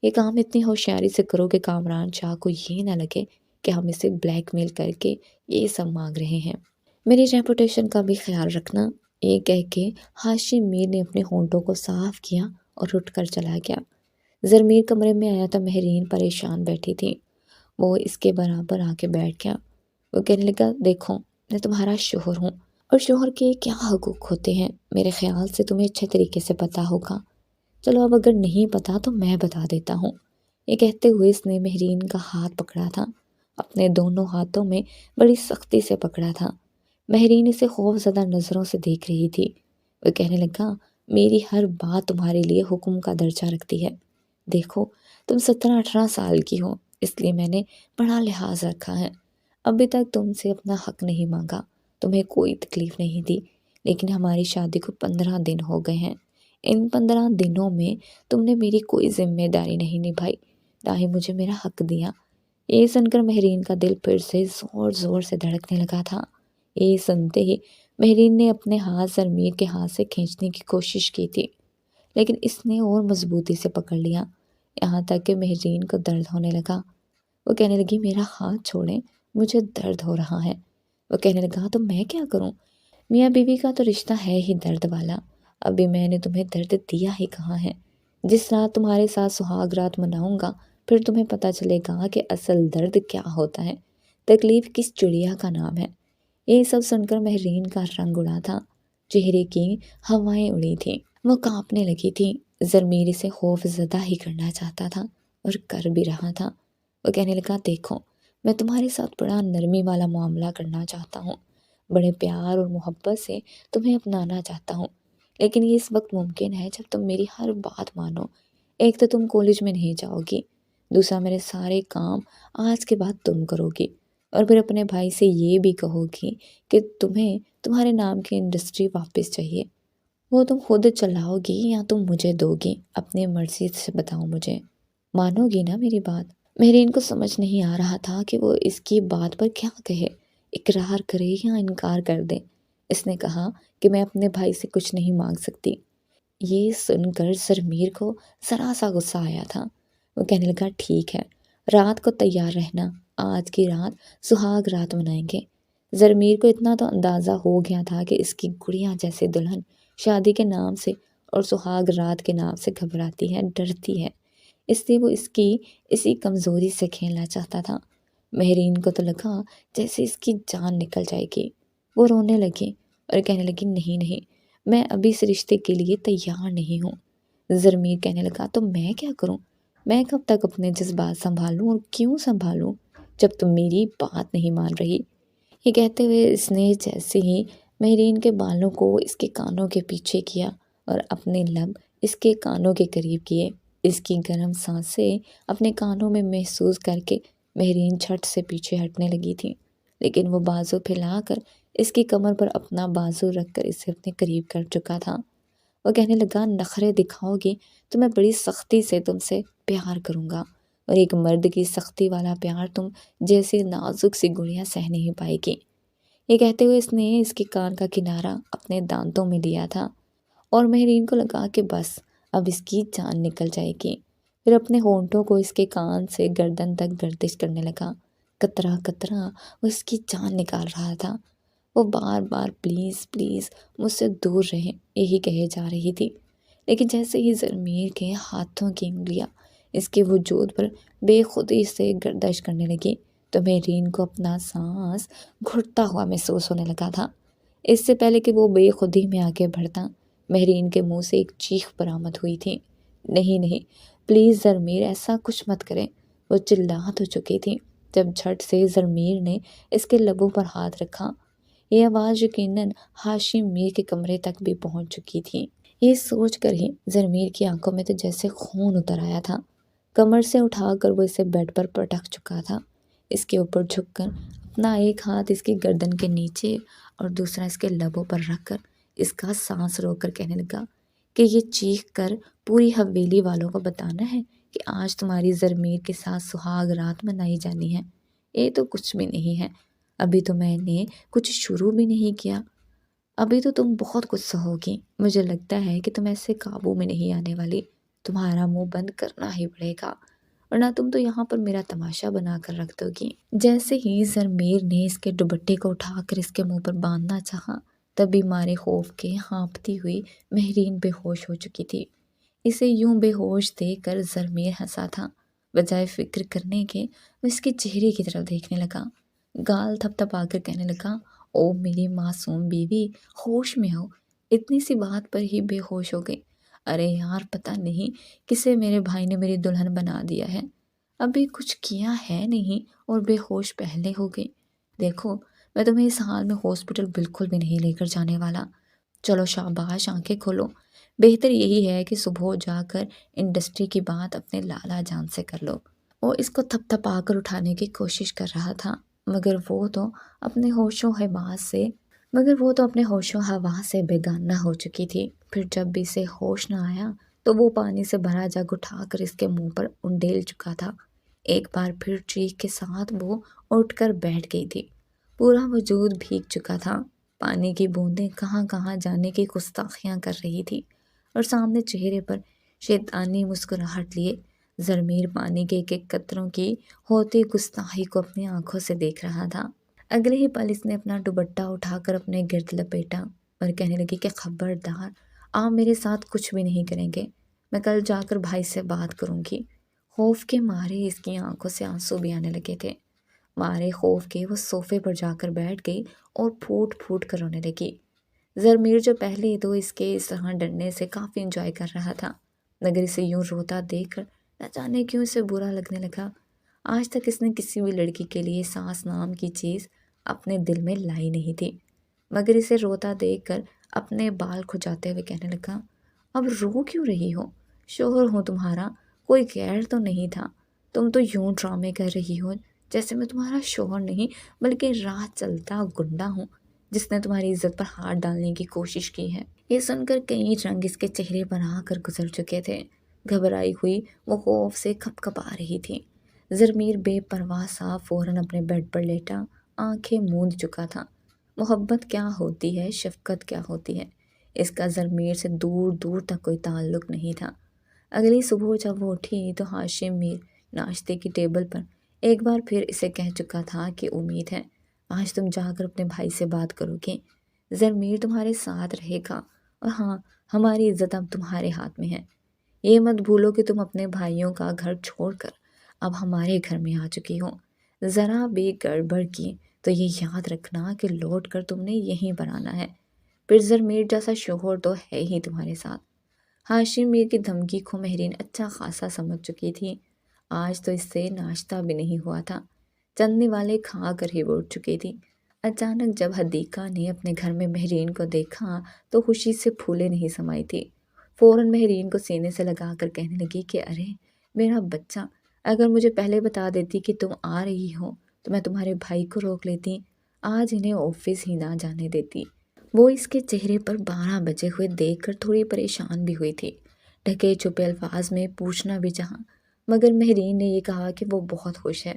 یہ کام اتنی ہوشیاری سے کرو کہ کامران شاہ کو یہ نہ لگے کہ ہم اسے بلیک میل کر کے یہ سب مانگ رہے ہیں۔ میری ریپوٹیشن کا بھی خیال رکھنا، یہ کہہ کے ہاشم میر نے اپنے ہونٹوں کو صاف کیا اور اٹھ کر چلا گیا۔ ضمیر کمرے میں آیا تو مہرین پریشان بیٹھی تھی۔ وہ اس کے برابر آ کے بیٹھ گیا۔ وہ کہنے لگا دیکھو میں تمہارا شوہر ہوں اور شوہر کے کیا حقوق ہوتے ہیں میرے خیال سے تمہیں اچھے طریقے سے پتہ ہوگا۔ چلو اب اگر نہیں پتہ تو میں بتا دیتا ہوں۔ یہ کہتے ہوئے اس نے مہرین کا ہاتھ پکڑا تھا، اپنے دونوں ہاتھوں میں بڑی سختی سے پکڑا تھا۔ مہرین اسے خوف زدہ نظروں سے دیکھ رہی تھی۔ وہ کہنے لگا میری ہر بات تمہارے لیے حکم کا درجہ رکھتی ہے۔ دیکھو تم 17-18 سال کی ہو، اس لیے میں نے بڑا لحاظ رکھا ہے۔ ابھی تک تم سے اپنا حق نہیں مانگا، تمہیں کوئی تکلیف نہیں دی، لیکن ہماری شادی کو 15 دن ہو گئے ہیں۔ ان 15 دنوں میں تم نے میری کوئی ذمہ داری نہیں نبھائی، نہ ہی مجھے میرا حق دیا۔ یہ سن کر مہرین کا دل پھر سے زور زور سے دھڑکنے لگا تھا۔ یہ سنتے ہی مہرین نے اپنے ہاتھ ضمیر کے ہاتھ سے کھینچنے کی کوشش کی تھی، لیکن اس نے اور مضبوطی سے پکڑ لیا، یہاں تک کہ مہرین کو درد ہونے لگا۔ وہ کہنے لگی میرا ہاتھ چھوڑیں، مجھے درد ہو رہا ہے۔ وہ کہنے لگا تو میں کیا کروں؟ میاں بیوی کا تو رشتہ ہے ہی درد والا، ابھی میں نے تمہیں درد دیا ہی کہاں ہے؟ جس رات تمہارے ساتھ سہاگ رات مناؤں گا پھر تمہیں پتہ چلے گا کہ اصل درد کیا ہوتا ہے، تکلیف کس چڑیا کا نام ہے۔ یہ سب سن کر مہرین کا رنگ اڑا تھا، چہرے کی ہوائیں اڑی تھیں، وہ کانپنے لگی تھی۔ ضمیر اسے خوف زدہ ہی کرنا چاہتا تھا اور کر بھی رہا تھا۔ وہ کہنے لگا دیکھو میں تمہارے ساتھ بڑا نرمی والا معاملہ کرنا چاہتا ہوں، بڑے پیار اور محبت سے تمہیں اپنانا چاہتا ہوں، لیکن یہ اس وقت ممکن ہے جب تم میری ہر بات مانو۔ ایک تو تم کالج میں نہیں جاؤ گی، دوسرا میرے سارے کام آج کے بعد تم کرو گی، اور پھر اپنے بھائی سے یہ بھی کہو گی کہ تمہیں تمہارے نام کی انڈسٹری واپس چاہیے۔ وہ تم خود چلاؤ گی یا تم مجھے دو گی؟ اپنے مرضی سے بتاؤ، مجھے مانو گی نا میری بات؟ مہرین کو سمجھ نہیں آ رہا تھا کہ وہ اس کی بات پر کیا کہے، اقرار کرے یا انکار کر دے۔ اس نے کہا کہ میں اپنے بھائی سے کچھ نہیں مانگ سکتی۔ یہ سن کر ضمیر کو ذرا سا غصہ آیا تھا۔ وہ کہنے لگا ٹھیک ہے، رات کو تیار رہنا، آج کی رات سہاگ رات منائیں گے۔ ضمیر کو اتنا تو اندازہ ہو گیا تھا کہ اس کی گڑیا جیسے دلہن شادی کے نام سے اور سہاگ رات کے نام سے گھبراتی ہے، ڈرتی ہے، اس لیے وہ اس کی اسی کمزوری سے کھیلنا چاہتا تھا۔ مہرین کو تو لگا جیسے اس کی جان نکل جائے گی۔ وہ رونے لگی اور کہنے لگی نہیں نہیں، میں ابھی اس رشتے کے لیے تیار نہیں ہوں۔ ضمیر کہنے لگا تو میں کیا کروں؟ میں کب تک اپنے جذبات سنبھالوں اور کیوں سنبھالوں جب تم میری بات نہیں مان رہی؟ یہ کہتے ہوئے اس نے جیسے ہی مہرین کے بالوں کو اس کے کانوں کے پیچھے کیا اور اپنے لب اس کے کانوں کے قریب کیے۔ اس کی گرم سانسیں اپنے کانوں میں محسوس کر کے مہرین جھٹ سے پیچھے ہٹنے لگی تھی، لیکن وہ بازو پھیلا کر اس کی کمر پر اپنا بازو رکھ کر اسے اپنے قریب کر چکا تھا۔ وہ کہنے لگا نخرے دکھاؤ گی تو میں بڑی سختی سے تم سے پیار کروں گا، اور ایک مرد کی سختی والا پیار تم جیسی نازک سی گڑیا سہ نہیں پائے گی۔ یہ کہتے ہوئے اس نے اس کے کان کا کنارہ اپنے دانتوں میں لیا تھا اور مہرین کو لگا کہ بس اب اس کی جان نکل جائے گی۔ پھر اپنے ہونٹوں کو اس کے کان سے گردن تک گردش کرنے لگا، قطرہ قطرہ وہ اس کی جان نکال رہا تھا۔ وہ بار بار پلیز پلیز مجھ سے دور رہیں یہی کہے جا رہی تھی، لیکن جیسے ہی ضمیر کے ہاتھوں کی انگلیاں اس کے وجود پر بے خودی سے گردش کرنے لگی تو مہرین کو اپنا سانس گھٹتا ہوا محسوس ہونے لگا تھا۔ اس سے پہلے کہ وہ بے خودی میں آگے بڑھتا، مہرین کے منہ سے ایک چیخ برآمد ہوئی تھی، نہیں نہیں پلیز ضمیر ایسا کچھ مت کریں۔ وہ چلا تو چکی تھی جب جھٹ سے ضمیر نے اس کے لبوں پر ہاتھ رکھا۔ یہ آواز یقیناً ہاشم میر کے کمرے تک بھی پہنچ چکی تھی۔ یہ سوچ کر ہی زرمیر کی آنکھوں میں تو جیسے خون اتر آیا تھا۔ کمر سے اٹھا کر وہ اسے بیڈ پر پٹک چکا تھا، اس کے اوپر جھک کر اپنا ایک ہاتھ اس کی گردن کے نیچے اور دوسرا اس کے لبوں پر رکھ کر اس کا سانس روک کر کہنے لگا کہ یہ چیخ کر پوری حویلی والوں کو بتانا ہے کہ آج تمہاری زرمیر کے ساتھ سہاگ رات منائی جانی ہے۔ یہ تو کچھ بھی نہیں ہے، ابھی تو میں نے کچھ شروع بھی نہیں کیا، ابھی تو تم بہت غصہ ہوگی، مجھے لگتا ہے کہ تم ایسے قابو میں نہیں آنے والی، تمہارا منہ بند کرنا ہی پڑے گا ورنہ تم تو یہاں پر میرا تماشا بنا کر رکھ دو گی۔ جیسے ہی زرمیر نے اس کے دوپٹے کو اٹھا کر اس کے منہ پر باندھنا چاہا، تبھی مارے خوف کے ہانپتی ہوئی مہرین بے ہوش ہو چکی تھی۔ اسے یوں بے ہوش دیکھ کر زرمیر ہنسا تھا، بجائے فکر کرنے کے وہ اس کے چہرے کی طرف دیکھنے لگا، گال تھپ تھپا کر کہنے لگا، او میری معصوم بیوی، ہوش میں ہو، اتنی سی بات پر ہی بے ہوش ہو گئی۔ ارے یار، پتہ نہیں کسے میرے بھائی نے میری دلہن بنا دیا ہے، ابھی کچھ کیا ہے نہیں اور بے ہوش پہلے ہو گئی۔ دیکھو، میں تمہیں اس حال میں ہاسپٹل بالکل بھی نہیں لے کر جانے والا، چلو شاباش، آنکھیں کھولو، بہتر یہی ہے کہ صبح جا کر انڈسٹری کی بات اپنے لالا جان سے کر لو۔ وہ اس کو تھپ تھپا کر اٹھانے کی کوشش کر رہا تھا، مگر وہ تو اپنے ہوش و حواس سے بیگانہ ہو چکی تھی۔ پھر جب بھی اسے ہوش نہ آیا تو وہ پانی سے بھرا جگ اٹھا کر اس کے منہ پر انڈیل چکا تھا۔ ایک بار پھر چیخ کے ساتھ وہ اٹھ کر بیٹھ گئی تھی، پورا وجود بھیگ چکا تھا، پانی کی بوندیں کہاں کہاں جانے کی گستاخیاں کر رہی تھی اور سامنے چہرے پر شیطانی مسکراہٹ لیے زرمیر پانی کے ایک ایک قطروں کی ہوتی گستاخی کو اپنی آنکھوں سے دیکھ رہا تھا۔ اگلے ہی پل اس نے اپنا دوپٹہ اٹھا کر اپنے گرد لپیٹا اور کہنے لگی کہ خبردار، آپ میرے ساتھ کچھ بھی نہیں کریں گے، میں کل جا کر بھائی سے بات کروں گی۔ خوف کے مارے اس کی آنکھوں سے آنسو بھی آنے لگے تھے، مارے خوف کے وہ صوفے پر جا کر بیٹھ گئی اور پھوٹ پھوٹ کر رونے لگی۔ زرمیر جو پہلے تو اس کے اس طرح ڈرنے سے کافی انجوائے کر رہا تھا، مگر اسے یوں روتا دیکھ کر نہ جانے کیوں اسے برا لگنے لگا۔ آج تک اس نے کسی بھی لڑکی کے لیے ساس نام کی چیز اپنے دل میں لائی نہیں تھی، مگر اسے روتا دیکھ کر اپنے بال کھجاتے ہوئے کہنے لگا، اب رو کیوں رہی ہو؟ شوہر ہوں تمہارا، کوئی غیر تو نہیں تھا، تم تو یوں ڈرامے کر رہی ہو جیسے میں تمہارا شوہر نہیں بلکہ راہ چلتا گنڈا ہوں جس نے تمہاری عزت پر ہاتھ ڈالنے کی کوشش کی ہے۔ یہ سن کر کئی رنگ اس کے چہرے پر آ کر گزر چکے تھے، گھبرائی ہوئی وہ خوف سے کھپ کھپا رہی تھی۔ زرمیر بے پرواہ سا فوراً اپنے بیڈ پر لیٹا، آنکھیں موند چکا تھا۔ محبت کیا ہوتی ہے، شفقت کیا ہوتی ہے، اس کا زرمیر سے دور دور تک کوئی تعلق نہیں تھا۔ اگلی صبح جب وہ اٹھی تو ہاشم میر ناشتے کی ٹیبل پر ایک بار پھر اسے کہہ چکا تھا کہ امید ہے آج تم جا کر اپنے بھائی سے بات کرو گے، زرمیر تمہارے ساتھ رہے گا، اور ہاں، ہماری عزت اب تمہارے ہاتھ میں ہے۔ یہ مت بھولو کہ تم اپنے بھائیوں کا گھر چھوڑ کر اب ہمارے گھر میں آ چکی ہو، ذرا بھی گڑبڑ کی تو یہ یاد رکھنا کہ لوٹ کر تم نے یہیں پر آنا ہے، پھر زرمیر جیسا شوہر تو ہے ہی تمہارے ساتھ۔ ہاشم میر کی دھمکی کو مہرین اچھا خاصا سمجھ چکی تھی، آج تو اس سے ناشتہ بھی نہیں ہوا تھا، چند نوالے کھا کر ہی وہ اٹھ چکی تھی۔ اچانک جب حدیقہ نے اپنے گھر میں مہرین کو دیکھا تو خوشی سے پھولے نہیں سمائی تھی، فوراً مہرین کو سینے سے لگا کر کہنے لگی کہ ارے میرا بچہ، اگر مجھے پہلے بتا دیتی کہ تم آ رہی ہو تو میں تمہارے بھائی کو روک لیتی، آج انہیں آفس ہی نہ جانے دیتی۔ وہ اس کے چہرے پر 12 بجے ہوئے دیکھ کر تھوڑی پریشان بھی ہوئی تھی، ڈھکے چھپے الفاظ میں پوچھنا بھی چاہا، مگر مہرین نے یہ کہا کہ وہ بہت خوش ہے،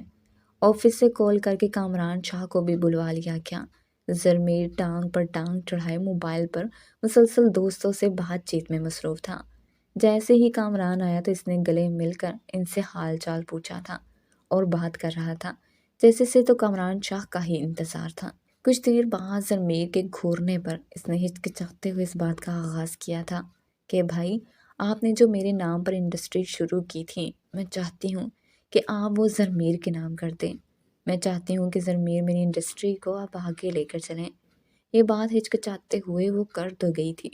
آفس سے کال کر کے کامران شاہ کو بھی بلوا لیا کیا۔ زرمیر ٹانگ پر ٹانگ چڑھائے موبائل پر مسلسل دوستوں سے بات چیت میں مصروف تھا۔ جیسے ہی کامران آیا تو اس نے گلے مل کر ان سے حال چال پوچھا تھا اور بات کر رہا تھا جیسے سے تو کامران شاہ کا ہی انتظار تھا۔ کچھ دیر بعد زرمیر کے گھورنے پر اس نے ہچکچاتے ہوئے اس بات کا آغاز کیا تھا کہ بھائی، آپ نے جو میرے نام پر انڈسٹری شروع کی تھی، میں چاہتی ہوں کہ آپ وہ زرمیر کے نام کر دیں، میں چاہتی ہوں کہ زرمیر میری انڈسٹری کو آپ آگے لے کر چلیں۔ یہ بات ہچکچاتے ہوئے وہ کر تو گئی تھی،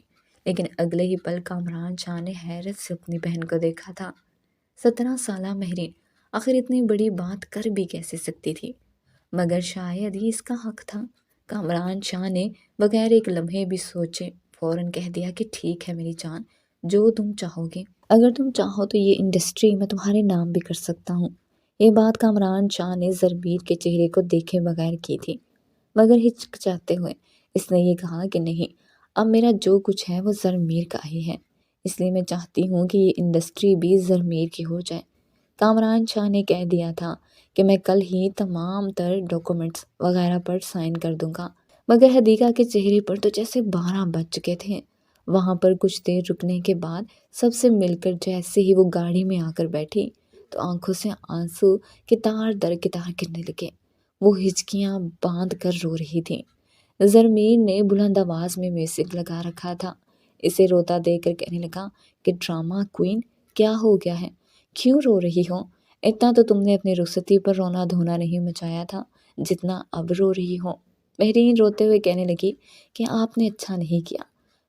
لیکن اگلے ہی پل کامران شاہ نے حیرت سے اپنی بہن کو دیکھا تھا۔ 17 سالہ مہرین آخر اتنی بڑی بات کر بھی کیسے سکتی تھی، مگر شاید ہی اس کا حق تھا۔ کامران شاہ نے بغیر ایک لمحے بھی سوچے فوراً کہہ دیا کہ ٹھیک ہے میری جان، جو تم چاہو گے، اگر تم چاہو تو یہ انڈسٹری میں تمہارے نام بھی کر سکتا ہوں۔ یہ بات کامران شاہ نے زرمیر کے چہرے کو دیکھے بغیر کی تھی، مگر ہچکچاتے ہوئے اس نے یہ کہا کہ نہیں، اب میرا جو کچھ ہے وہ زرمیر کا ہی ہے، اس لیے میں چاہتی ہوں کہ یہ انڈسٹری بھی زرمیر کی ہو جائے۔ کامران شاہ نے کہہ دیا تھا کہ میں کل ہی تمام تر ڈاکومنٹس وغیرہ پر سائن کر دوں گا، مگر حدیقہ کے چہرے پر تو جیسے 12 بج چکے تھے۔ وہاں پر کچھ دیر رکنے کے بعد سب سے مل کر جیسے ہی وہ گاڑی میں آ کر بیٹھی تو آنکھوں سے آنسو قطار در قطار گرنے لگے۔ وہ ہچکیاں باندھ کر رو رہی تھی۔ زرمیر نے بلند آواز میں میوزک لگا رکھا تھا، اسے روتا دیکھ کر کہنے لگا کہ ڈرامہ کوئین، کیا ہو گیا ہے؟ کیوں رو رہی ہو؟ اتنا تو تم نے اپنی رخصتی پر رونا دھونا نہیں مچایا تھا جتنا اب رو رہی ہو۔ مہرین روتے ہوئے کہنے لگی کہ آپ نے اچھا نہیں کیا،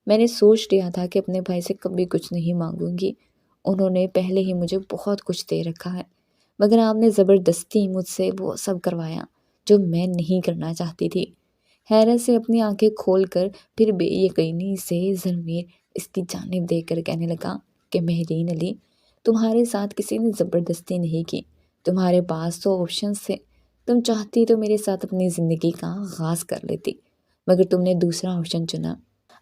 میں نے سوچ لیا تھا کہ اپنے بھائی سے کبھی کچھ نہیں مانگوں گی، انہوں نے پہلے ہی مجھے بہت کچھ دے رکھا ہے، مگر آپ نے زبردستی مجھ سے وہ سب کروایا جو میں نہیں کرنا چاہتی تھی۔ حیرت سے اپنی آنکھیں کھول کر پھر بے یقینی سے زرمیر اس کی جانب دیکھ کر کہنے لگا کہ مہرین علی، تمہارے ساتھ کسی نے زبردستی نہیں کی، تمہارے پاس تو آپشنز تھے، تم چاہتی تو میرے ساتھ اپنی زندگی کا آغاز کر لیتی، مگر تم نے دوسرا آپشن چنا،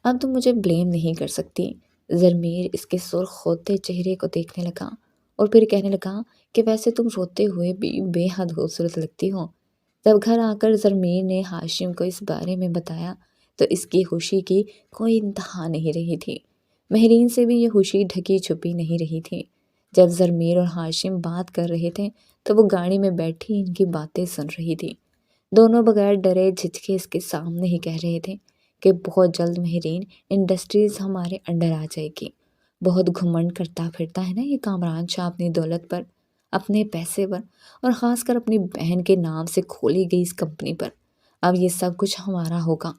اب تم مجھے بلیم نہیں کر سکتی۔ زرمیر اس کے سرخ ہوتے چہرے کو دیکھنے لگا اور پھر کہنے لگا کہ ویسے تم روتے ہوئے بھی بے حد خوبصورت لگتی ہو۔ جب گھر آ کر زرمیر نے ہاشم کو اس بارے میں بتایا تو اس کی خوشی کی کوئی انتہا نہیں رہی تھی۔ مہرین سے بھی یہ خوشی ڈھکی چھپی نہیں رہی تھی۔ جب زرمیر اور ہاشم بات کر رہے تھے تو وہ گاڑی میں بیٹھی ان کی باتیں سن رہی تھی۔ دونوں بغیر ڈرے جھجکے اس کے سامنے ہی کہہ رہے تھے کہ بہت جلد مہرین انڈسٹریز ہمارے انڈر آ جائے گی۔ بہت گھمنڈ کرتا پھرتا ہے نا یہ کامران شاہ اپنی دولت پر، اپنے پیسے پر، اور خاص کر اپنی بہن کے نام سے کھولی گئی اس کمپنی پر۔ اب یہ سب کچھ ہمارا ہوگا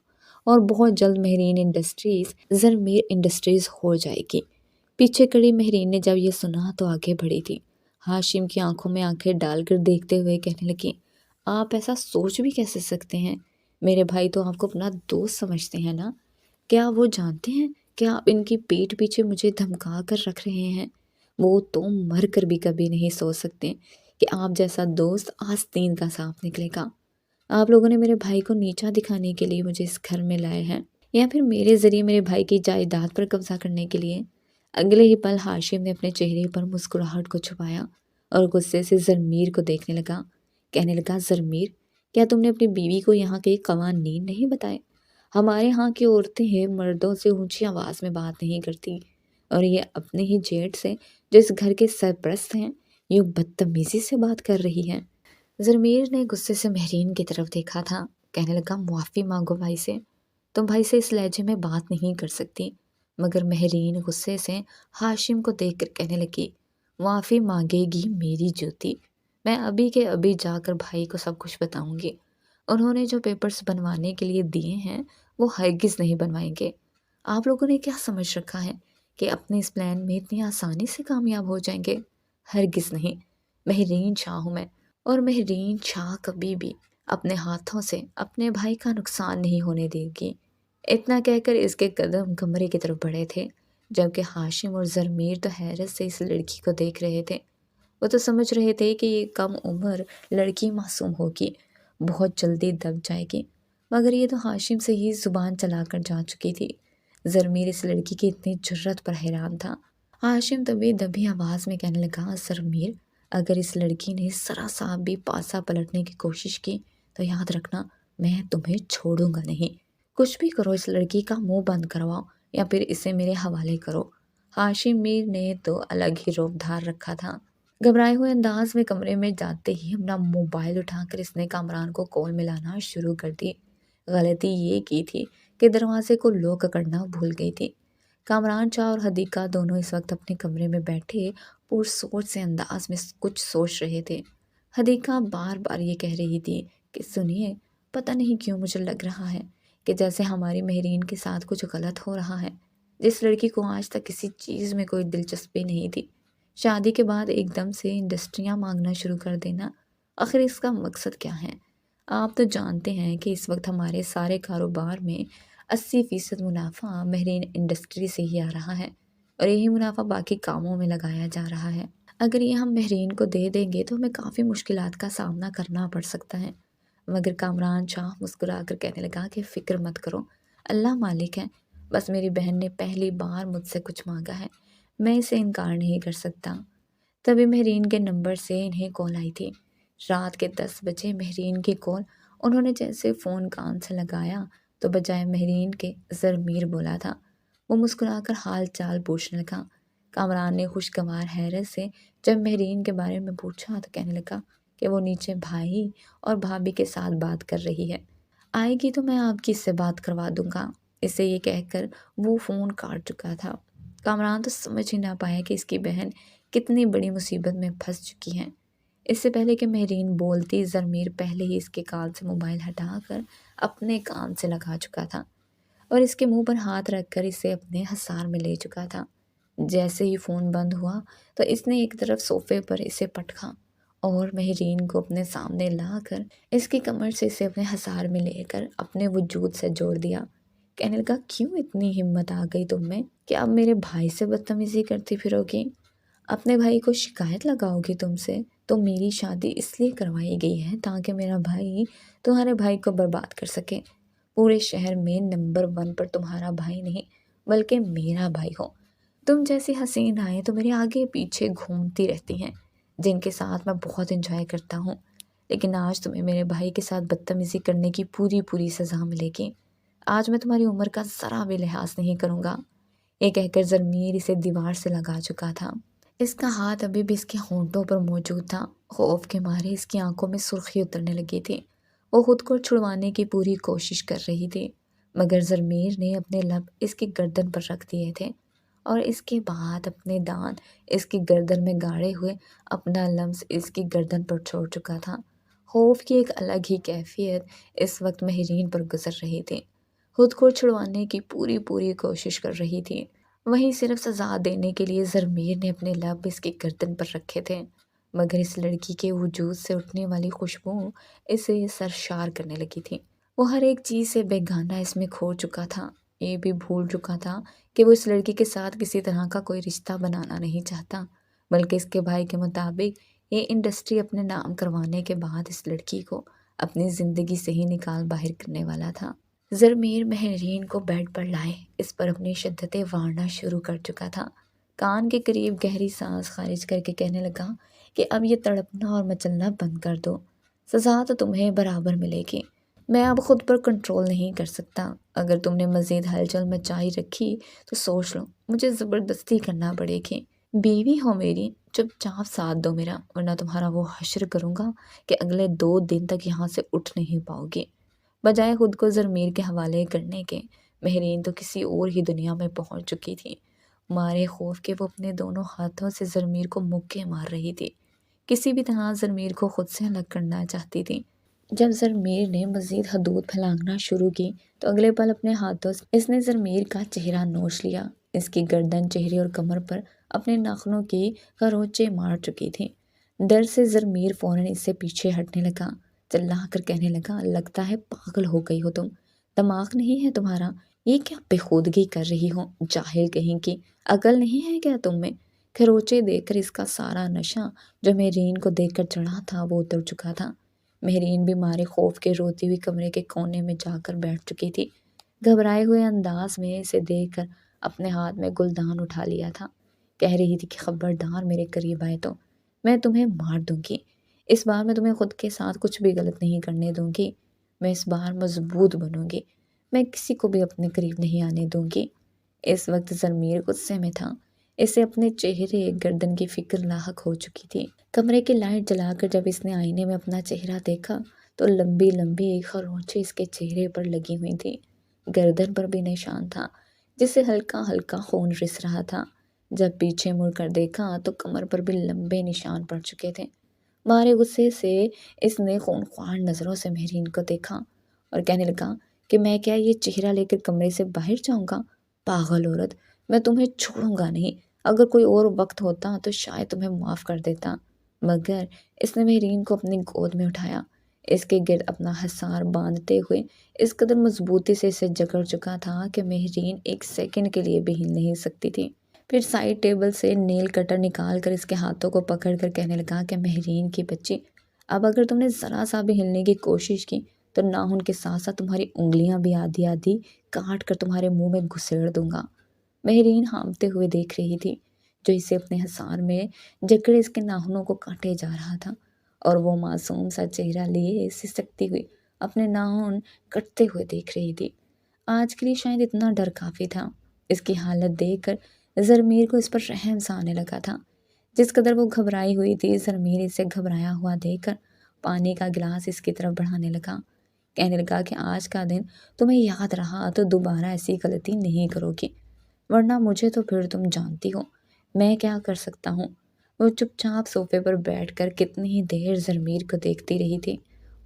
اور بہت جلد مہرین انڈسٹریز زرمیر انڈسٹریز ہو جائے گی۔ پیچھے کڑی مہرین نے جب یہ سنا تو آگے بڑھی تھی، ہاشم کی آنکھوں میں آنکھیں ڈال کر دیکھتے ہوئے کہنے لگی، آپ ایسا سوچ بھی کیسے سکتے ہیں؟ میرے بھائی تو آپ کو اپنا دوست سمجھتے ہیں نا؟ کیا وہ جانتے ہیں کہ آپ ان کی پیٹھ پیچھے مجھے دھمکا کر رکھ رہے ہیں؟ وہ تو مر کر بھی کبھی نہیں سوچ سکتے کہ آپ جیسا دوست آستین کا صاف نکلے گا۔ آپ لوگوں نے میرے بھائی کو نیچا دکھانے کے لیے مجھے اس گھر میں لائے ہیں یا پھر میرے ذریعے میرے بھائی کی جائیداد پر قبضہ کرنے کے لیے؟ اگلے ہی پل ہاشم نے اپنے چہرے پر مسکراہٹ کو چھپایا اور غصے سے زرمیر کو دیکھنے لگا، کہنے لگا، زرمیر، کیا تم نے اپنی بیوی کو یہاں کے قوانین نہیں بتائے؟ ہمارے ہاں کی عورتیں مردوں سے اونچی آواز میں بات نہیں کرتی، اور یہ اپنے ہی جیٹ سے جو اس گھر کے سرپرست ہیں یوں بدتمیزی سے بات کر رہی ہے۔ زرمیر نے غصے سے مہرین کی طرف دیکھا تھا، کہنے لگا، معافی مانگو بھائی سے، تم بھائی سے اس لہجے میں بات نہیں کر سکتی۔ مگر مہرین غصے سے ہاشم کو دیکھ کر کہنے لگی، معافی مانگے گی میری جوتی، میں ابھی کے ابھی جا کر بھائی کو سب کچھ بتاؤں گی، انہوں نے جو پیپرز بنوانے کے لیے دیے ہیں وہ ہرگز نہیں بنوائیں گے۔ آپ لوگوں نے کیا سمجھ رکھا ہے کہ اپنے اس پلان میں اتنی آسانی سے کامیاب ہو جائیں گے؟ ہرگز نہیں۔ مہرین شاہ ہوں میں، اور مہرین شاہ کبھی بھی اپنے ہاتھوں سے اپنے بھائی کا نقصان نہیں ہونے دے گی۔ اتنا کہہ کر اس کے قدم کمرے کی طرف بڑھے تھے، جبکہ ہاشم اور زرمیر تو حیرت سے اس لڑکی کو دیکھ رہے تھے۔ وہ تو سمجھ رہے تھے کہ یہ کم عمر لڑکی معصوم ہوگی، بہت جلدی دب جائے گی، مگر یہ تو ہاشم سے ہی زبان چلا کر جا چکی تھی۔ زرمیر اس لڑکی کی اتنی جرت پر حیران تھا۔ ہاشم دبی دبی آواز میں کہنے لگا، زرمیر، اگر اس لڑکی نے ذرا سا بھی پاسا پلٹنے کی کوشش کی تو یاد رکھنا میں تمہیں چھوڑوں گا نہیں۔ کچھ بھی کرو، اس لڑکی کا منہ بند کرواؤ یا پھر اسے میرے حوالے کرو۔ ہاشم میر نے تو الگ ہی روب دھار رکھا تھا۔ گھبرائے ہوئے انداز میں کمرے میں جاتے ہی اپنا موبائل اٹھا کر اس نے کامران کو کال ملانا شروع کر دی۔ غلطی یہ کی تھی کہ دروازے کو لوک کرنا بھول گئی تھی۔ کامران شاہ اور حدیقہ دونوں اس وقت اپنے کمرے میں بیٹھے پرسوچ سے انداز میں کچھ سوچ رہے تھے۔ حدیقہ بار بار یہ کہہ رہی تھی کہ سنیے، پتہ نہیں کیوں مجھے لگ رہا ہے کہ جیسے ہماری مہرین کے ساتھ کچھ غلط ہو رہا ہے۔ جس لڑکی کو آج تک کسی چیز میں کوئی دلچسپی نہیں تھی، شادی کے بعد ایک دم سے انڈسٹریاں مانگنا شروع کر دینا، آخر اس کا مقصد کیا ہے؟ آپ تو جانتے ہیں کہ اس وقت ہمارے سارے کاروبار میں 80% منافع مہرین انڈسٹری سے ہی آ رہا ہے، اور یہی منافع باقی کاموں میں لگایا جا رہا ہے۔ اگر یہ ہم مہرین کو دے دیں گے تو ہمیں کافی مشکلات کا سامنا کرنا پڑ سکتا ہے۔ مگر کامران شاہ مسکرا کر کہنے لگا کہ فکر مت کرو، اللہ مالک ہے، بس میری بہن نے پہلی بار مجھ سے کچھ مانگا ہے، میں اسے انکار نہیں کر سکتا۔ تبھی مہرین کے نمبر سے انہیں کال آئی تھی۔ رات کے 10 بجے مہرین کی کال۔ انہوں نے جیسے فون کان سے لگایا تو بجائے مہرین کے زرمیر بولا تھا۔ وہ مسکرا کر حال چال پوچھنے لگا۔ کامران نے خوشگوار حیرت سے جب مہرین کے بارے میں پوچھا تو کہنے لگا کہ وہ نیچے بھائی اور بھابھی کے ساتھ بات کر رہی ہے، آئے گی تو میں آپ کی اس سے بات کروا دوں گا۔ اسے یہ کہہ کر وہ فون کاٹ چکا تھا۔ کامران تو سمجھ ہی نہ پایا کہ اس کی بہن کتنی بڑی مصیبت میں پھنس چکی ہے۔ اس سے پہلے کہ مہرین بولتی، زرمیر پہلے ہی اس کے کان سے موبائل ہٹا کر اپنے کان سے لگا چکا تھا اور اس کے منہ پر ہاتھ رکھ کر اسے اپنے حصار میں لے چکا تھا۔ جیسے ہی فون بند ہوا تو اس نے ایک طرف صوفے پر اسے پٹکا اور مہرین کو اپنے سامنے لا کر اس کی کمر سے اسے اپنے حصار میں لے کر اپنے وجود سے جوڑ دیا۔ کہنے لگا، کیوں اتنی ہمت آ گئی تم میں کہ اب میرے بھائی سے بدتمیزی کرتی پھرو گی؟ اپنے بھائی کو شکایت لگاؤ گی تم سے؟ تو میری شادی اس لیے کروائی گئی ہے تاکہ میرا بھائی تمہارے بھائی کو برباد کر سکے۔ پورے شہر میں نمبر 1 پر تمہارا بھائی نہیں بلکہ میرا بھائی ہو۔ تم جیسی حسین آئے تو میرے آگے پیچھے گھومتی رہتی ہیں، جن کے ساتھ میں بہت انجوائے کرتا ہوں، لیکن آج تمہیں میرے بھائی کے ساتھ بدتمیزی کرنے کی پوری سزا ملے گی۔ آج میں تمہاری عمر کا ذرا بھی لحاظ نہیں کروں گا۔ یہ کہہ کر زرمیر اسے دیوار سے لگا چکا تھا۔ اس کا ہاتھ ابھی بھی اس کے ہونٹوں پر موجود تھا۔ خوف کے مارے اس کی آنکھوں میں سرخی اترنے لگی تھی۔ وہ خود کو چھڑوانے کی پوری کوشش کر رہی تھی، مگر زرمیر نے اپنے لب اس کی گردن پر رکھ دیے تھے اور اس کے بعد اپنے دانت اس کی گردن میں گاڑے ہوئے اپنا لمس اس کی گردن پر چھوڑ چکا تھا۔ خوف کی ایک الگ ہی کیفیت اس وقت مہرین پر گزر رہی تھی۔ خود کو چھڑوانے کی پوری کوشش کر رہی تھی، وہیں صرف سزا دینے کے لیے زرمیر نے اپنے لب اس کی گردن پر رکھے تھے، مگر اس لڑکی کے وجود سے اٹھنے والی خوشبو اسے سرشار کرنے لگی تھی۔ وہ ہر ایک چیز سے بیگانہ اس میں کھو چکا تھا، یہ بھی بھول چکا تھا کہ وہ اس لڑکی کے ساتھ کسی طرح کا کوئی رشتہ بنانا نہیں چاہتا، بلکہ اس کے بھائی کے مطابق یہ انڈسٹری اپنے نام کروانے کے بعد اس لڑکی کو اپنی زندگی سے ہی نکال باہر کرنے والا تھا۔ زرمیر مہرین کو بیڈ پر لائے اس پر اپنی شدتیں وارنا شروع کر چکا تھا۔ کان کے قریب گہری سانس خارج کر کے کہنے لگا کہ اب یہ تڑپنا اور مچلنا بند کر دو، سزا تو تمہیں برابر ملے گی۔ میں اب خود پر کنٹرول نہیں کر سکتا، اگر تم نے مزید ہلچل مچائی رکھی تو سوچ لو مجھے زبردستی کرنا پڑے گی۔ بیوی ہو میری، چپ چاپ ساتھ دو میرا، ورنہ تمہارا وہ حشر کروں گا کہ اگلے 2 دن تک یہاں سے اٹھ نہیں پاؤ گی۔ بجائے خود کو زرمیر کے حوالے کرنے کے، مہرین تو کسی اور ہی دنیا میں پہنچ چکی تھی۔ مارے خوف کے وہ اپنے دونوں ہاتھوں سے زرمیر کو مکے مار رہی تھی، کسی بھی طرح زرمیر کو خود سے الگ کرنا چاہتی تھی۔ جب زرمیر نے مزید حدود پھیلانا شروع کی تو اگلے پل اپنے ہاتھوں سے اس نے زرمیر کا چہرہ نوچ لیا۔ اس کی گردن، چہرے اور کمر پر اپنے ناخنوں کی خروچیں مار چکی تھی۔ ڈر سے زرمیر فوراً اس سے پیچھے ہٹنے لگا، چلا کر کہنے لگا، لگتا ہے پاگل ہو گئی ہو تم، دماغ نہیں ہے تمہارا، یہ کیا بے خودگی کر رہی ہو، جاہل کہیں کی، عقل نہیں ہے کیا تم میں؟ خروچے دیکھ کر اس کا سارا نشہ جو مہرین کو دیکھ کر چڑھا تھا وہ اتر چکا تھا۔ مہرین بھی مارے خوف کے روتی ہوئی کمرے کے کونے میں جا کر بیٹھ چکی تھی۔ گھبرائے ہوئے انداز میں اسے دیکھ کر اپنے ہاتھ میں گلدان اٹھا لیا تھا، کہہ رہی تھی کہ خبردار میرے قریب آئے تو میں تمہیں مار دوں گی۔ اس بار میں تمہیں خود کے ساتھ کچھ بھی غلط نہیں کرنے دوں گی، میں اس بار مضبوط بنوں گی، میں کسی کو بھی اپنے قریب نہیں آنے دوں گی۔ اس وقت زرمیر غصے میں تھا، اسے اپنے چہرے گردن کی فکر لاحق ہو چکی تھی۔ کمرے کی لائٹ جلا کر جب اس نے آئینے میں اپنا چہرہ دیکھا تو لمبی خروچیں اس کے چہرے پر لگی ہوئی تھی، گردن پر بھی نشان تھا جس سے ہلکا ہلکا خون رس رہا تھا۔ جب پیچھے مڑ کر دیکھا تو کمر پر بھی لمبے نشان پڑ چکے تھے۔ مارے غصے سے اس نے خونخوار نظروں سے مہرین کو دیکھا اور کہنے لگا کہ میں کیا یہ چہرہ لے کر کمرے سے باہر جاؤں گا؟ پاگل عورت، میں تمہیں چھوڑوں گا نہیں، اگر کوئی اور وقت ہوتا تو شاید تمہیں معاف کر دیتا۔ مگر اس نے مہرین کو اپنی گود میں اٹھایا، اس کے گرد اپنا حصار باندھتے ہوئے اس قدر مضبوطی سے اسے جکڑ چکا تھا کہ مہرین ایک سیکنڈ کے لیے بھی ہل نہیں سکتی تھی۔ پھر سائڈ ٹیبل سے نیل کٹر نکال کر اس کے ہاتھوں کو پکڑ کر کہنے لگا کہ مہرین کی بچی، اب اگر تم نے ذرا سا بھی ہلنے کی کوشش کی تو ناخن کے ساتھ ساتھ تمہاری انگلیاں بھی آدھی آدھی کاٹ کر تمہارے منہ میں گھسیڑ دوں گا۔ مہرین ہامتے ہوئے دیکھ رہی تھی جو اسے اپنے حصار میں جکڑے اس کے ناخنوں کو کاٹے جا رہا تھا، اور وہ معصوم سا چہرہ لیے سسکتی ہوئی اپنے ناخن کٹتے ہوئے دیکھ رہی تھی۔ آج کے لیے شاید اتنا ڈر کافی تھا۔ اس کی حالت دیکھ کر زرمیر کو اس پر رحم سا آنے لگا تھا۔ جس قدر وہ گھبرائی ہوئی تھی، زرمیر اسے گھبرایا ہوا دیکھ کر پانی کا گلاس اس کی طرف بڑھانے لگا، کہنے لگا کہ آج کا دن تمہیں یاد رہا تو دوبارہ ایسی غلطی نہیں کرو گی، ورنہ مجھے تو پھر تم جانتی ہو میں کیا کر سکتا ہوں۔ وہ چپ چاپ صوفے پر بیٹھ کر کتنی دیر زرمیر کو دیکھتی رہی تھی،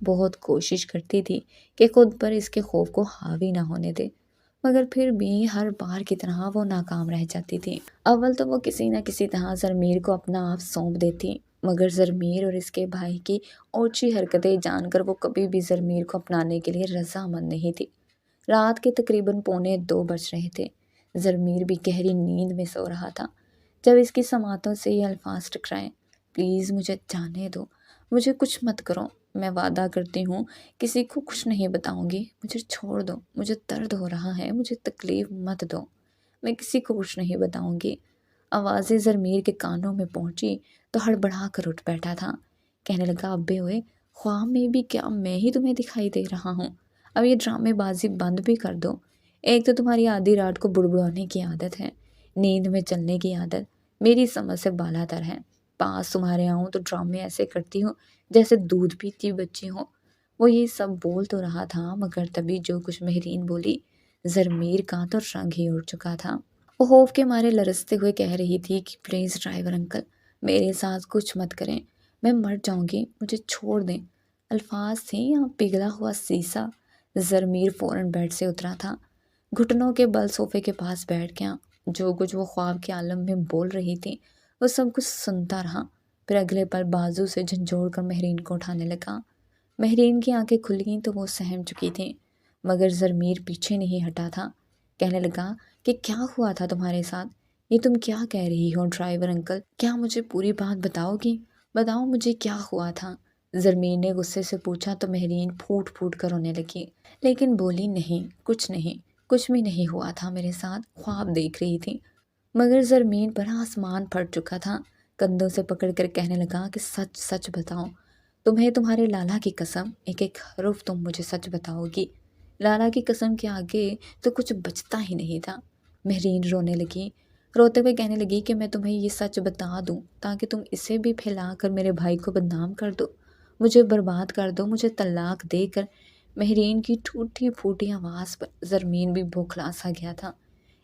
بہت کوشش کرتی تھی کہ خود پر اس کے خوف کو حاوی نہ ہونے دے، مگر پھر بھی ہر بار کی طرح وہ ناکام رہ جاتی تھی۔ اول تو وہ کسی نہ کسی طرح زرمیر کو اپنا آپ سونپ دیتی، مگر زرمیر اور اس کے بھائی کی اوچھی حرکتیں جان کر وہ کبھی بھی زرمیر کو اپنانے کے لیے رضامند نہیں تھی۔ رات کے تقریباً 1:45 بج رہے تھے۔ زرمیر بھی گہری نیند میں سو رہا تھا جب اس کی سماعتوں سے یہ الفاظ ٹکرائے، پلیز مجھے جانے دو، مجھے کچھ مت کرو، میں وعدہ کرتی ہوں کسی کو کچھ نہیں بتاؤں گی، مجھے چھوڑ دو، مجھے درد ہو رہا ہے، مجھے تکلیف مت دو، میں کسی کو کچھ نہیں بتاؤں گی۔ آوازیں زرمیر کے کانوں میں پہنچی تو ہڑبڑا کر اٹھ بیٹھا تھا، کہنے لگا ابے ہوئے، خواب میں بھی کیا میں ہی تمہیں دکھائی دے رہا ہوں؟ اب یہ ڈرامے بازی بند بھی کر دو۔ ایک تو تمہاری آدھی رات کو بڑبڑانے کی عادت ہے، نیند میں چلنے کی عادت میری سمجھ سے بالا تر ہے۔ پاس تمہارے آؤں تو ڈرامے ایسے کرتی ہوں جیسے دودھ پیتی بچی ہوں۔ وہ یہ سب بول تو رہا تھا مگر تبھی جو کچھ مہرین بولی، زرمیر کا تو رنگ ہی اڑ چکا تھا۔ وہ خوف کے مارے لرزتے ہوئے کہہ رہی تھی کہ پلیز ڈرائیور انکل میرے ساتھ کچھ مت کریں، میں مر جاؤں گی، مجھے چھوڑ دیں۔ الفاظ تھے یا پگھلا ہوا سیسا؟ زرمیر فوراً بیڈ سے اترا تھا، گھٹنوں کے بل صوفے کے پاس بیٹھ گیا۔ جو کچھ وہ خواب کے عالم میں بول رہی تھی وہ سب کچھ سنتا رہا، پھر اگلے پل بازو سے جھنجھوڑ کر مہرین کو اٹھانے لگا۔ مہرین کی آنکھیں کھلیں تو وہ سہم چکی تھیں، مگر زرمیر پیچھے نہیں ہٹا تھا، کہنے لگا کہ کیا ہوا تھا تمہارے ساتھ؟ یہ تم کیا کہہ رہی ہو ڈرائیور انکل؟ کیا مجھے پوری بات بتاؤ گی؟ بتاؤ مجھے کیا ہوا تھا؟ زرمیر نے غصے سے پوچھا تو مہرین پھوٹ پھوٹ کر رونے لگی، لیکن بولی نہیں، کچھ بھی نہیں ہوا تھا میرے ساتھ، خواب دیکھ رہی تھی۔ مگر زرمین پر آسمان پھٹ چکا تھا، کندھوں سے پکڑ کر کہنے لگا کہ سچ سچ بتاؤ، تمہیں تمہارے لالا کی قسم، ایک ایک حرف تم مجھے سچ بتاؤ گی۔ لالا کی قسم کے آگے تو کچھ بچتا ہی نہیں تھا۔ مہرین رونے لگی، روتے ہوئے کہنے لگی کہ میں تمہیں یہ سچ بتا دوں تاکہ تم اسے بھی پھیلا کر میرے بھائی کو بدنام کر دو، مجھے برباد کر دو، مجھے طلاق دے کر۔ مہرین کی ٹوٹی پھوٹی آواز پر زرمین بھی بوکھلا سا گیا تھا،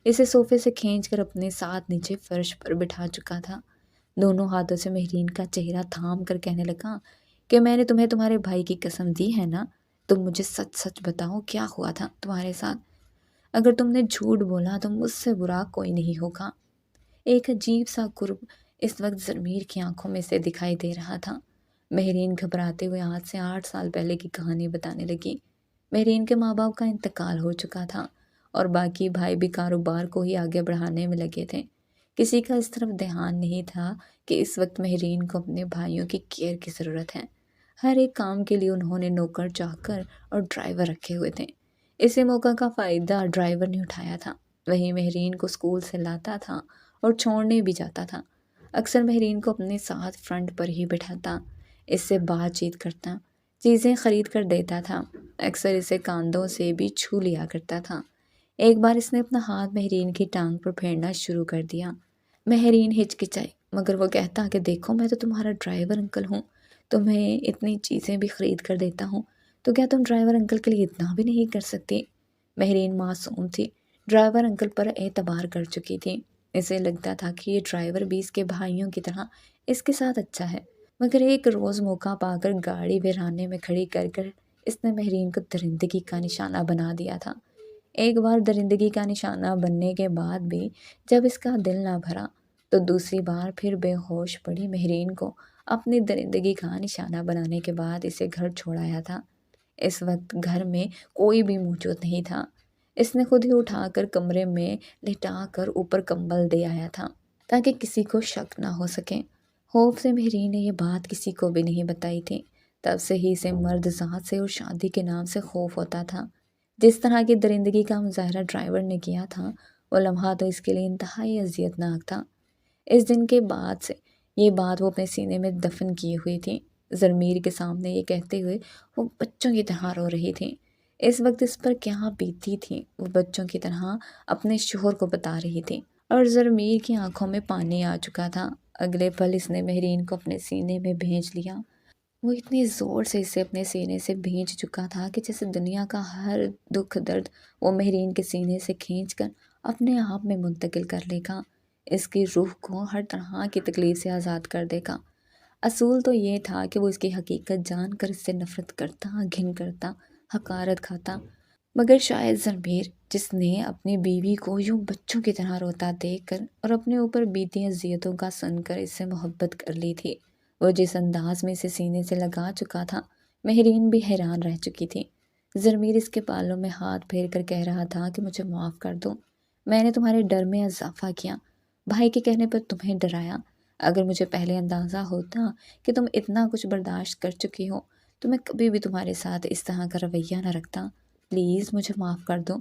اسے صوفے سے کھینچ کر اپنے ساتھ نیچے فرش پر بٹھا چکا تھا، دونوں ہاتھوں سے مہرین کا چہرہ تھام کر کہنے لگا کہ میں نے تمہیں تمہارے بھائی کی قسم دی ہے نا، تم مجھے سچ سچ بتاؤ کیا ہوا تھا تمہارے ساتھ؟ اگر تم نے جھوٹ بولا تو مجھ سے برا کوئی نہیں ہوگا۔ ایک عجیب سا قرب اس وقت زرمیر کی آنکھوں میں سے دکھائی دے رہا تھا۔ مہرین گھبراتے ہوئے آج سے 8 سال پہلے کی کہانی بتانے لگی۔ مہرین کے ماں باپ کا انتقال ہو چکا تھا اور باقی بھائی بھی کاروبار کو ہی آگے بڑھانے میں لگے تھے۔ کسی کا اس طرف دھیان نہیں تھا کہ اس وقت مہرین کو اپنے بھائیوں کی کیئر کی ضرورت ہے۔ ہر ایک کام کے لیے انہوں نے نوکر چاکر اور ڈرائیور رکھے ہوئے تھے۔ اسی موقع کا فائدہ ڈرائیور نے اٹھایا تھا، وہی مہرین کو اسکول سے لاتا تھا اور چھوڑنے بھی جاتا تھا۔ اکثر مہرین کو اپنے ساتھ فرنٹ پر ہی بٹھاتا، اس سے بات چیت کرتا، چیزیں خرید کر دیتا تھا، اکثر اسے کاندھوں سے بھی چھو لیا کرتا تھا۔ ایک بار اس نے اپنا ہاتھ مہرین کی ٹانگ پر پھیرنا شروع کر دیا۔ مہرین ہچکچائی، مگر وہ کہتا کہ دیکھو میں تو تمہارا ڈرائیور انکل ہوں، تمہیں اتنی چیزیں بھی خرید کر دیتا ہوں، تو کیا تم ڈرائیور انکل کے لیے اتنا بھی نہیں کر سکتی؟ مہرین معصوم تھی، ڈرائیور انکل پر اعتبار کر چکی تھی، اسے لگتا تھا کہ یہ ڈرائیور بھی اس کے بھائیوں کی طرح اس کے ساتھ اچھا ہے۔ مگر ایک روز موقع پا کر گاڑی ویرانے میں کھڑی کر کر اس نے مہرین کو درندگی کا نشانہ بنا دیا تھا۔ ایک بار درندگی کا نشانہ بننے کے بعد بھی جب اس کا دل نہ بھرا تو دوسری بار پھر بے ہوش پڑی مہرین کو اپنی درندگی کا نشانہ بنانے کے بعد اسے گھر چھوڑایا تھا۔ اس وقت گھر میں کوئی بھی موجود نہیں تھا۔ اس نے خود ہی اٹھا کر کمرے میں لٹا کر اوپر کمبل دے آیا تھا تاکہ کسی کو شک نہ ہو سکے۔ خوف سے مہرین نے یہ بات کسی کو بھی نہیں بتائی تھی۔ تب سے ہی اسے مرد ذات سے اور شادی کے نام سے خوف ہوتا تھا۔ جس طرح کی درندگی کا مظاہرہ ڈرائیور نے کیا تھا وہ لمحہ تو اس کے لیے انتہائی اذیت ناک تھا۔ اس دن کے بعد سے یہ بات وہ اپنے سینے میں دفن کیے ہوئی تھی۔ زرمیر کے سامنے یہ کہتے ہوئے وہ بچوں کی طرح رو رہی تھی۔ اس وقت اس پر کیا بیتی تھی وہ بچوں کی طرح اپنے شوہر کو بتا رہی تھی، اور زرمیر کی آنکھوں میں پانی آ چکا تھا۔ اگلے پل اس نے مہرین کو اپنے سینے میں بھینچ لیا۔ وہ اتنی زور سے اسے اپنے سینے سے بھینچ چکا تھا کہ جیسے دنیا کا ہر دکھ درد وہ مہرین کے سینے سے کھینچ کر اپنے آپ میں منتقل کر لے گا، اس کی روح کو ہر طرح کی تکلیف سے آزاد کر دے گا۔ اصول تو یہ تھا کہ وہ اس کی حقیقت جان کر اس سے نفرت کرتا، گھن کرتا، حقارت کھاتا، مگر شاید زرمیر جس نے اپنی بیوی کو یوں بچوں کی طرح روتا دیکھ کر اور اپنے اوپر بیتی اذیتوں کا سن کر اس سے محبت کر لی تھی، وہ جس انداز میں اسے سینے سے لگا چکا تھا، مہرین بھی حیران رہ چکی تھی۔ زرمیر اس کے بالوں میں ہاتھ پھیر کر کہہ رہا تھا کہ مجھے معاف کر دو، میں نے تمہارے ڈر میں اضافہ کیا، بھائی کے کہنے پر تمہیں ڈرایا۔ اگر مجھے پہلے اندازہ ہوتا کہ تم اتنا کچھ برداشت کر چکی ہو تو میں کبھی بھی تمہارے ساتھ اس طرح کا رویہ نہ رکھتا، پلیز مجھے معاف کر دو۔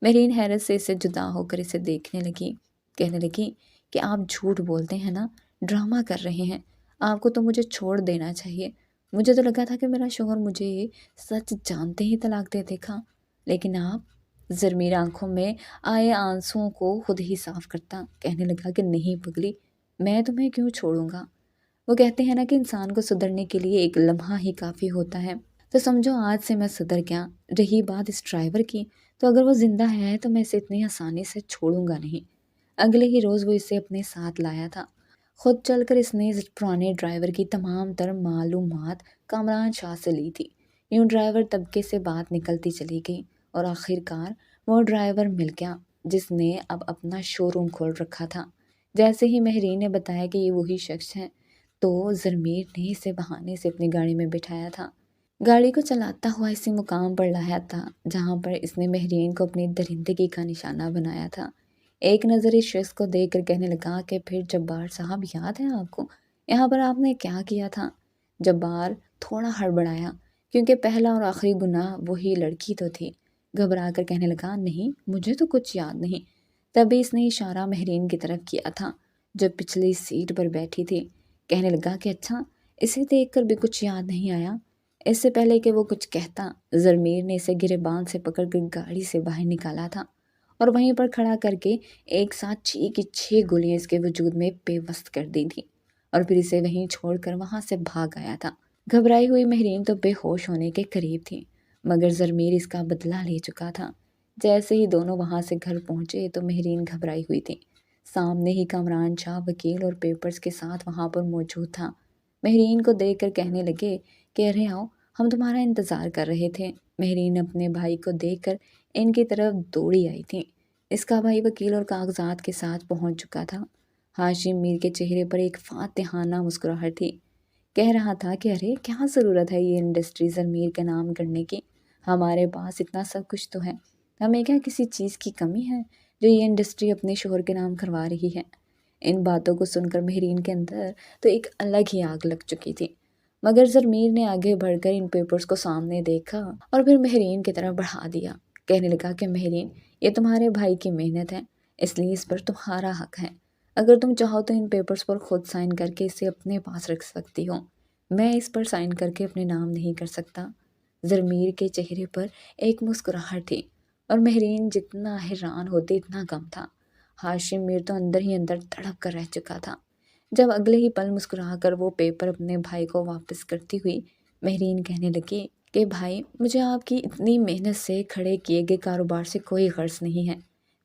مہرین حیرت سے اس سے جدا ہو کر اسے دیکھنے لگی، کہنے لگی کہ آپ جھوٹ بولتے ہیں نا، ڈرامہ کر رہے ہیں، آپ کو تو مجھے چھوڑ دینا چاہیے۔ مجھے تو لگا تھا کہ میرا شوہر مجھے سچ جانتے ہی طلاق دے دے گا، لیکن آپ۔ زرمیر آنکھوں میں آئے آنسوؤں کو خود ہی صاف کرتا کہنے لگا کہ نہیں پگلی، میں تمہیں کیوں چھوڑوں گا؟ وہ کہتے ہیں نا کہ انسان کو سدھرنے کے لیے ایک لمحہ ہی کافی ہوتا ہے، تو سمجھو آج سے میں سدھر گیا۔ رہی بات اس ڈرائیور کی، تو اگر وہ زندہ ہے تو میں اسے اتنی آسانی سے چھوڑوں گا نہیں۔ اگلے ہی روز وہ اسے اپنے ساتھ لایا تھا۔ خود چل کر اس نے پرانے ڈرائیور کی تمام تر معلومات کامران شاہ سے لی تھی۔ یوں ڈرائیور طبقے سے بات نکلتی چلی گئی اور آخر کار وہ ڈرائیور مل گیا جس نے اب اپنا شو روم کھول رکھا تھا۔ جیسے ہی مہرین نے بتایا کہ یہ وہی شخص ہے تو زرمیر نے اسے بہانے سے اپنی گاڑی میں بٹھایا تھا۔ گاڑی کو چلاتا ہوا اسی مقام پر لایا تھا جہاں پر اس نے مہرین کو اپنی درندگی کا نشانہ بنایا تھا۔ ایک نظر اس شخص کو دیکھ کر کہنے لگا کہ پھر جبار صاحب یاد ہے آپ کو یہاں پر آپ نے کیا کیا تھا؟ جبار تھوڑا ہڑبڑایا کیونکہ پہلا اور آخری گناہ وہی لڑکی تو تھی۔ گھبرا کر کہنے لگا نہیں، مجھے تو کچھ یاد نہیں۔ تبھی اس نے اشارہ مہرین کی طرف کیا تھا جو پچھلی سیٹ پر بیٹھی تھی۔ کہنے لگا کہ اچھا، اسے دیکھ کر بھی کچھ یاد نہیں آیا؟ اس سے پہلے کہ وہ کچھ کہتا زرمیر نے اسے گریبان سے پکڑ کر گاڑی سے باہر نکالا تھا اور وہیں پر کھڑا کر کے ایک ساتھ 6 کی 6 گولیاں اس کے وجود میں پیوست کر دی تھی اور پھر اسے وہیں چھوڑ کر وہاں سے بھاگ آیا تھا۔ گھبرائی ہوئی مہرین تو بے ہوش ہونے کے قریب تھی، مگر زرمیر اس کا بدلہ لے چکا تھا۔ جیسے ہی دونوں وہاں سے گھر پہنچے تو مہرین گھبرائی ہوئی تھی۔ سامنے ہی کامران شاہ وکیل اور پیپرز کے ساتھ وہاں پر موجود تھا۔ مہرین کو دیکھ کر کہنے لگے کہ ارے آؤ، ہم تمہارا انتظار کر رہے تھے۔ مہرین اپنے بھائی کو دیکھ کر ان کی طرف دوڑی آئی تھی۔ اس کا بھائی وکیل اور کاغذات کے ساتھ پہنچ چکا تھا۔ ہاشم میر کے چہرے پر ایک فاتحانہ مسکراہٹ تھی۔ کہہ رہا تھا کہ ارے کیا ضرورت ہے یہ انڈسٹری زرمیر کا نام کرنے کی، ہمارے پاس اتنا سب کچھ تو ہے، ہمیں کیا کسی چیز کی کمی ہے جو یہ انڈسٹری اپنے شوہر کے نام کروا رہی ہے۔ ان باتوں کو سن کر مہرین کے اندر تو ایک الگ ہی آگ لگ چکی تھی، مگر زرمیر نے آگے بڑھ کر ان پیپرز کو سامنے دیکھا اور پھر مہرین کی طرف بڑھا دیا۔ کہنے لگا کہ مہرین، یہ تمہارے بھائی کی محنت ہے، اس لیے اس پر تمہارا حق ہے۔ اگر تم چاہو تو ان پیپرز پر خود سائن کر کے اسے اپنے پاس رکھ سکتی ہو، میں اس پر سائن کر کے اپنے نام نہیں کر سکتا۔ زرمیر کے چہرے پر ایک مسکراہٹ تھی اور مہرین جتنا حیران ہوتی اتنا کم تھا۔ ہاشم میر تو اندر ہی اندر تڑپ کر رہ چکا تھا۔ جب اگلے ہی پل مسکرا کر وہ پیپر اپنے بھائی کو واپس کرتی ہوئی مہرین کہنے لگی کہ بھائی، مجھے آپ کی اتنی محنت سے کھڑے کیے گئے کاروبار سے کوئی غرض نہیں ہے۔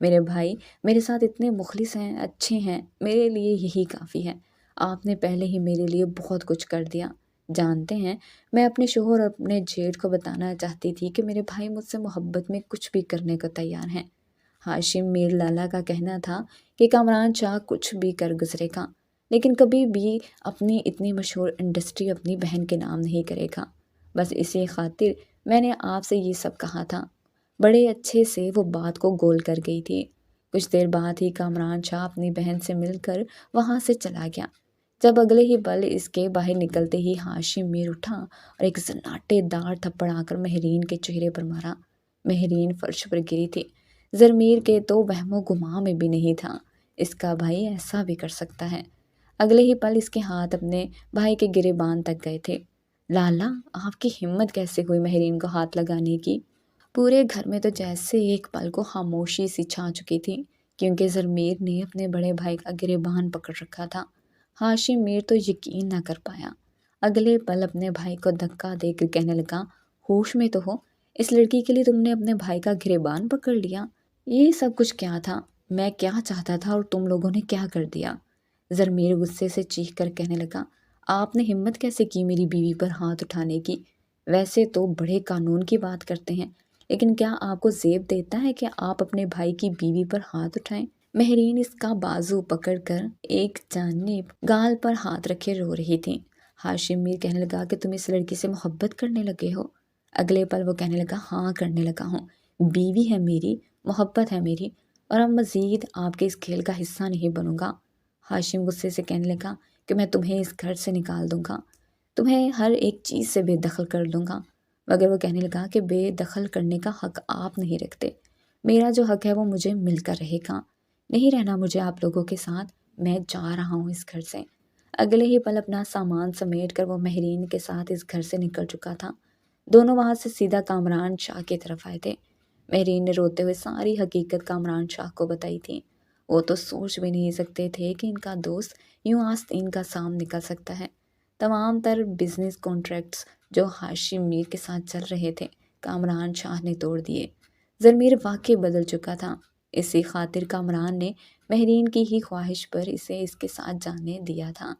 میرے بھائی میرے ساتھ اتنے مخلص ہیں، اچھے ہیں، میرے لیے یہی کافی ہے۔ آپ نے پہلے ہی میرے لیے بہت کچھ کر دیا۔ جانتے ہیں، میں اپنے شوہر اور اپنے جیٹھ کو بتانا چاہتی تھی کہ میرے بھائی مجھ سے محبت میں کچھ بھی کرنے کو تیار ہیں۔ ہاشم میر لالا کا کہنا تھا کہ کامران شاہ کچھ بھی کر گزرے گا، لیکن کبھی بھی اپنی اتنی مشہور انڈسٹری اپنی بہن کے نام نہیں کرے گا۔ بس اسی خاطر میں نے آپ سے یہ سب کہا تھا۔ بڑے اچھے سے وہ بات کو گول کر گئی تھی۔ کچھ دیر بعد ہی کامران شاہ اپنی بہن سے مل کر وہاں سے چلا گیا۔ جب اگلے ہی پل اس کے باہر نکلتے ہی ہاشم میر اٹھا اور ایک سناٹے دار تھپڑ آ کر مہرین کے چہرے پر مارا۔ مہرین فرش پر گری تھی۔ زرمیر کے تو وہم و گمان میں بھی نہیں تھا اس کا بھائی ایسا بھی کر سکتا ہے۔ اگلے ہی پل اس کے ہاتھ اپنے بھائی کے گریبان تک گئے تھے۔ لالا، آپ کی ہمت کیسے ہوئی مہرین کو ہاتھ لگانے کی؟ پورے گھر میں تو جیسے ایک پل کو خاموشی سی چھا چکی تھی، کیونکہ زرمیر نے اپنے بڑے بھائی کا گریبان پکڑ رکھا تھا۔ ہاشم میر تو یقین نہ کر پایا۔ اگلے پل اپنے بھائی کو دھکا دے کر کہنے لگا، ہوش میں تو ہو؟ اس لڑکی کے لیے تم نے اپنے بھائی کا گریبان پکڑ لیا؟ یہ سب کچھ کیا تھا؟ میں کیا چاہتا تھا اور تم لوگوں نے کیا کر دیا؟ زرمیر غصے سے چیخ کر کہنے لگا، آپ نے ہمت کیسے کی میری بیوی پر ہاتھ اٹھانے کی؟ ویسے تو بڑے قانون کی بات کرتے ہیں، لیکن کیا آپ کو زیب دیتا ہے کہ آپ اپنے بھائی کی بیوی پر ہاتھ اٹھائیں؟ مہرین اس کا بازو پکڑ کر ایک جانب گال پر ہاتھ رکھے رو رہی تھی۔ ہاشم میر کہنے لگا کہ تم اس لڑکی سے محبت کرنے لگے ہو؟ اگلے پل وہ کہنے لگا، ہاں کرنے لگا ہوں، بیوی ہے میری، محبت ہے میری، اور اب مزید آپ کے اس کھیل کا حصہ نہیں بنوں گا۔ ہاشم غصے سے کہنے لگا کہ میں تمہیں اس گھر سے نکال دوں گا، تمہیں ہر ایک چیز سے بے دخل کر دوں گا۔ مگر وہ کہنے لگا کہ بے دخل کرنے کا حق آپ نہیں رکھتے، میرا جو حق ہے وہ مجھے مل کر رہے گا، نہیں رہنا مجھے آپ لوگوں کے ساتھ، میں جا رہا ہوں اس گھر سے۔ اگلے ہی پل اپنا سامان سمیٹ کر وہ مہرین کے ساتھ اس گھر سے نکل چکا تھا۔ دونوں وہاں سے سیدھا کامران شاہ کی طرف آئے تھے۔ مہرین نے روتے ہوئے ساری حقیقت کامران شاہ کو بتائی تھی۔ وہ تو سوچ بھی نہیں سکتے تھے کہ ان کا دوست یوں آستین کا سام نکل سکتا ہے۔ تمام تر بزنس کانٹریکٹس جو ہاشم میر کے ساتھ چل رہے تھے کامران شاہ نے توڑ دیے۔ زرمیر واقعی بدل چکا تھا، اسی خاطر کامران نے مہرین کی ہی خواہش پر اسے اس کے ساتھ جانے دیا تھا۔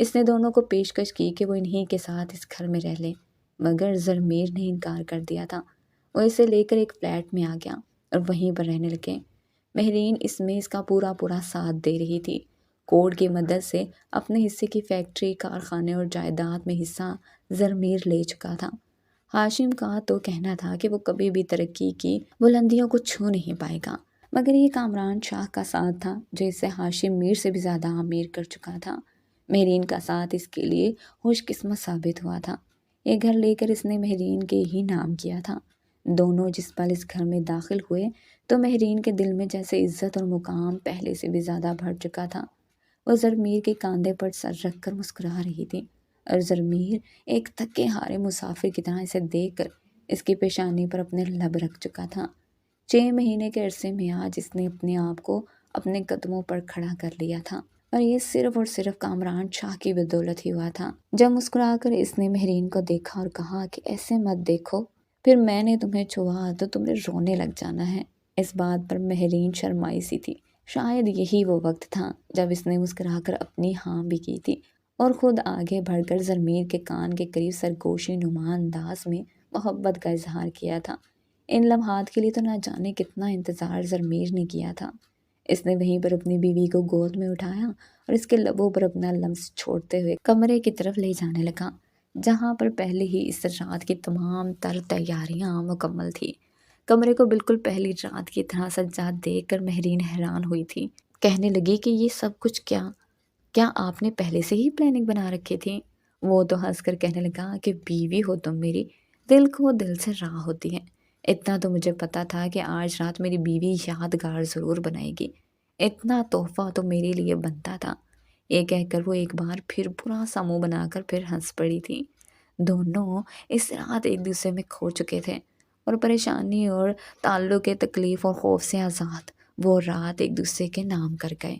اس نے دونوں کو پیشکش کی کہ وہ انہی کے ساتھ اس گھر میں رہ لے، مگر زرمیر نے انکار کر دیا تھا۔ وہ اسے لے کر ایک فلیٹ میں آ گیا اور وہیں پر رہنے لگے۔ مہرین اس میں اس کا پورا ساتھ دے رہی تھی۔ کوڈ کی مدد سے اپنے حصے کی فیکٹری، کارخانے اور جائیداد میں حصہ زرمیر لے چکا تھا۔ ہاشم کا تو کہنا تھا کہ وہ کبھی بھی ترقی کی بلندیوں کو چھو نہیں پائے گا، مگر یہ کامران شاہ کا ساتھ تھا جو اسے ہاشم میر سے بھی زیادہ امیر کر چکا تھا۔ مہرین کا ساتھ اس کے لیے خوش قسمت ثابت ہوا تھا۔ یہ گھر لے کر اس نے مہرین کے ہی نام کیا تھا۔ دونوں جس پل اس گھر میں داخل ہوئے تو مہرین کے دل میں جیسے عزت اور مقام پہلے سے بھی زیادہ بڑھ چکا تھا۔ وہ زرمیر کے کاندھے پر سر رکھ کر مسکرا رہی تھی اور زرمیر ایک تھکے ہارے مسافر کی طرح اسے دیکھ کر اس کی پیشانی پر اپنے لب رکھ چکا تھا۔ 6 مہینے کے عرصے میں آج اس نے اپنے آپ کو اپنے قدموں پر کھڑا کر لیا تھا، اور یہ صرف اور صرف کامران شاہ کی بدولت ہی ہوا تھا۔ جب مسکرا کر اس نے مہرین کو دیکھا اور کہا کہ ایسے مت دیکھو، پھر میں نے تمہیں چھوا تو تم نے رونے لگ جانا ہے۔ اس بات پر مہرین شرمائی سی تھی۔ شاید یہی وہ وقت تھا جب اس نے مسکرا کر اپنی ہاں بھی کی تھی اور خود آگے بڑھ کر زرمیر کے کان کے قریب سرگوشی نما انداز میں محبت کا اظہار کیا تھا۔ ان لمحات کے لیے تو نہ جانے کتنا انتظار زرمیر نے کیا تھا۔ اس نے وہیں پر اپنی بیوی کو گود میں اٹھایا اور اس کے لبوں پر اپنا لمس چھوڑتے ہوئے کمرے کی طرف لے جانے لگا، جہاں پر پہلے ہی اس رات کی تمام تر تیاریاں مکمل تھی۔ کمرے کو بالکل پہلی رات کی طرح سجا دیکھ کر مہرین حیران ہوئی تھی۔ کہنے لگی کہ یہ سب کچھ کیا آپ نے پہلے سے ہی پلاننگ بنا رکھی تھی؟ وہ تو ہنس کر کہنے لگا کہ بیوی ہو تم میری، دل کو دل سے راہ ہوتی ہے۔ اتنا تو مجھے پتا تھا کہ آج رات میری بیوی یادگار ضرور بنائے گی، اتنا تحفہ تو میرے لیے بنتا تھا۔ یہ کہہ کر وہ ایک بار پھر برا سا منہ بنا کر پھر ہنس پڑی تھی۔ دونوں اس رات ایک دوسرے میں کھو چکے تھے اور پریشانی اور تعلق کے تکلیف اور خوف سے آزاد وہ رات ایک دوسرے کے نام کر گئے۔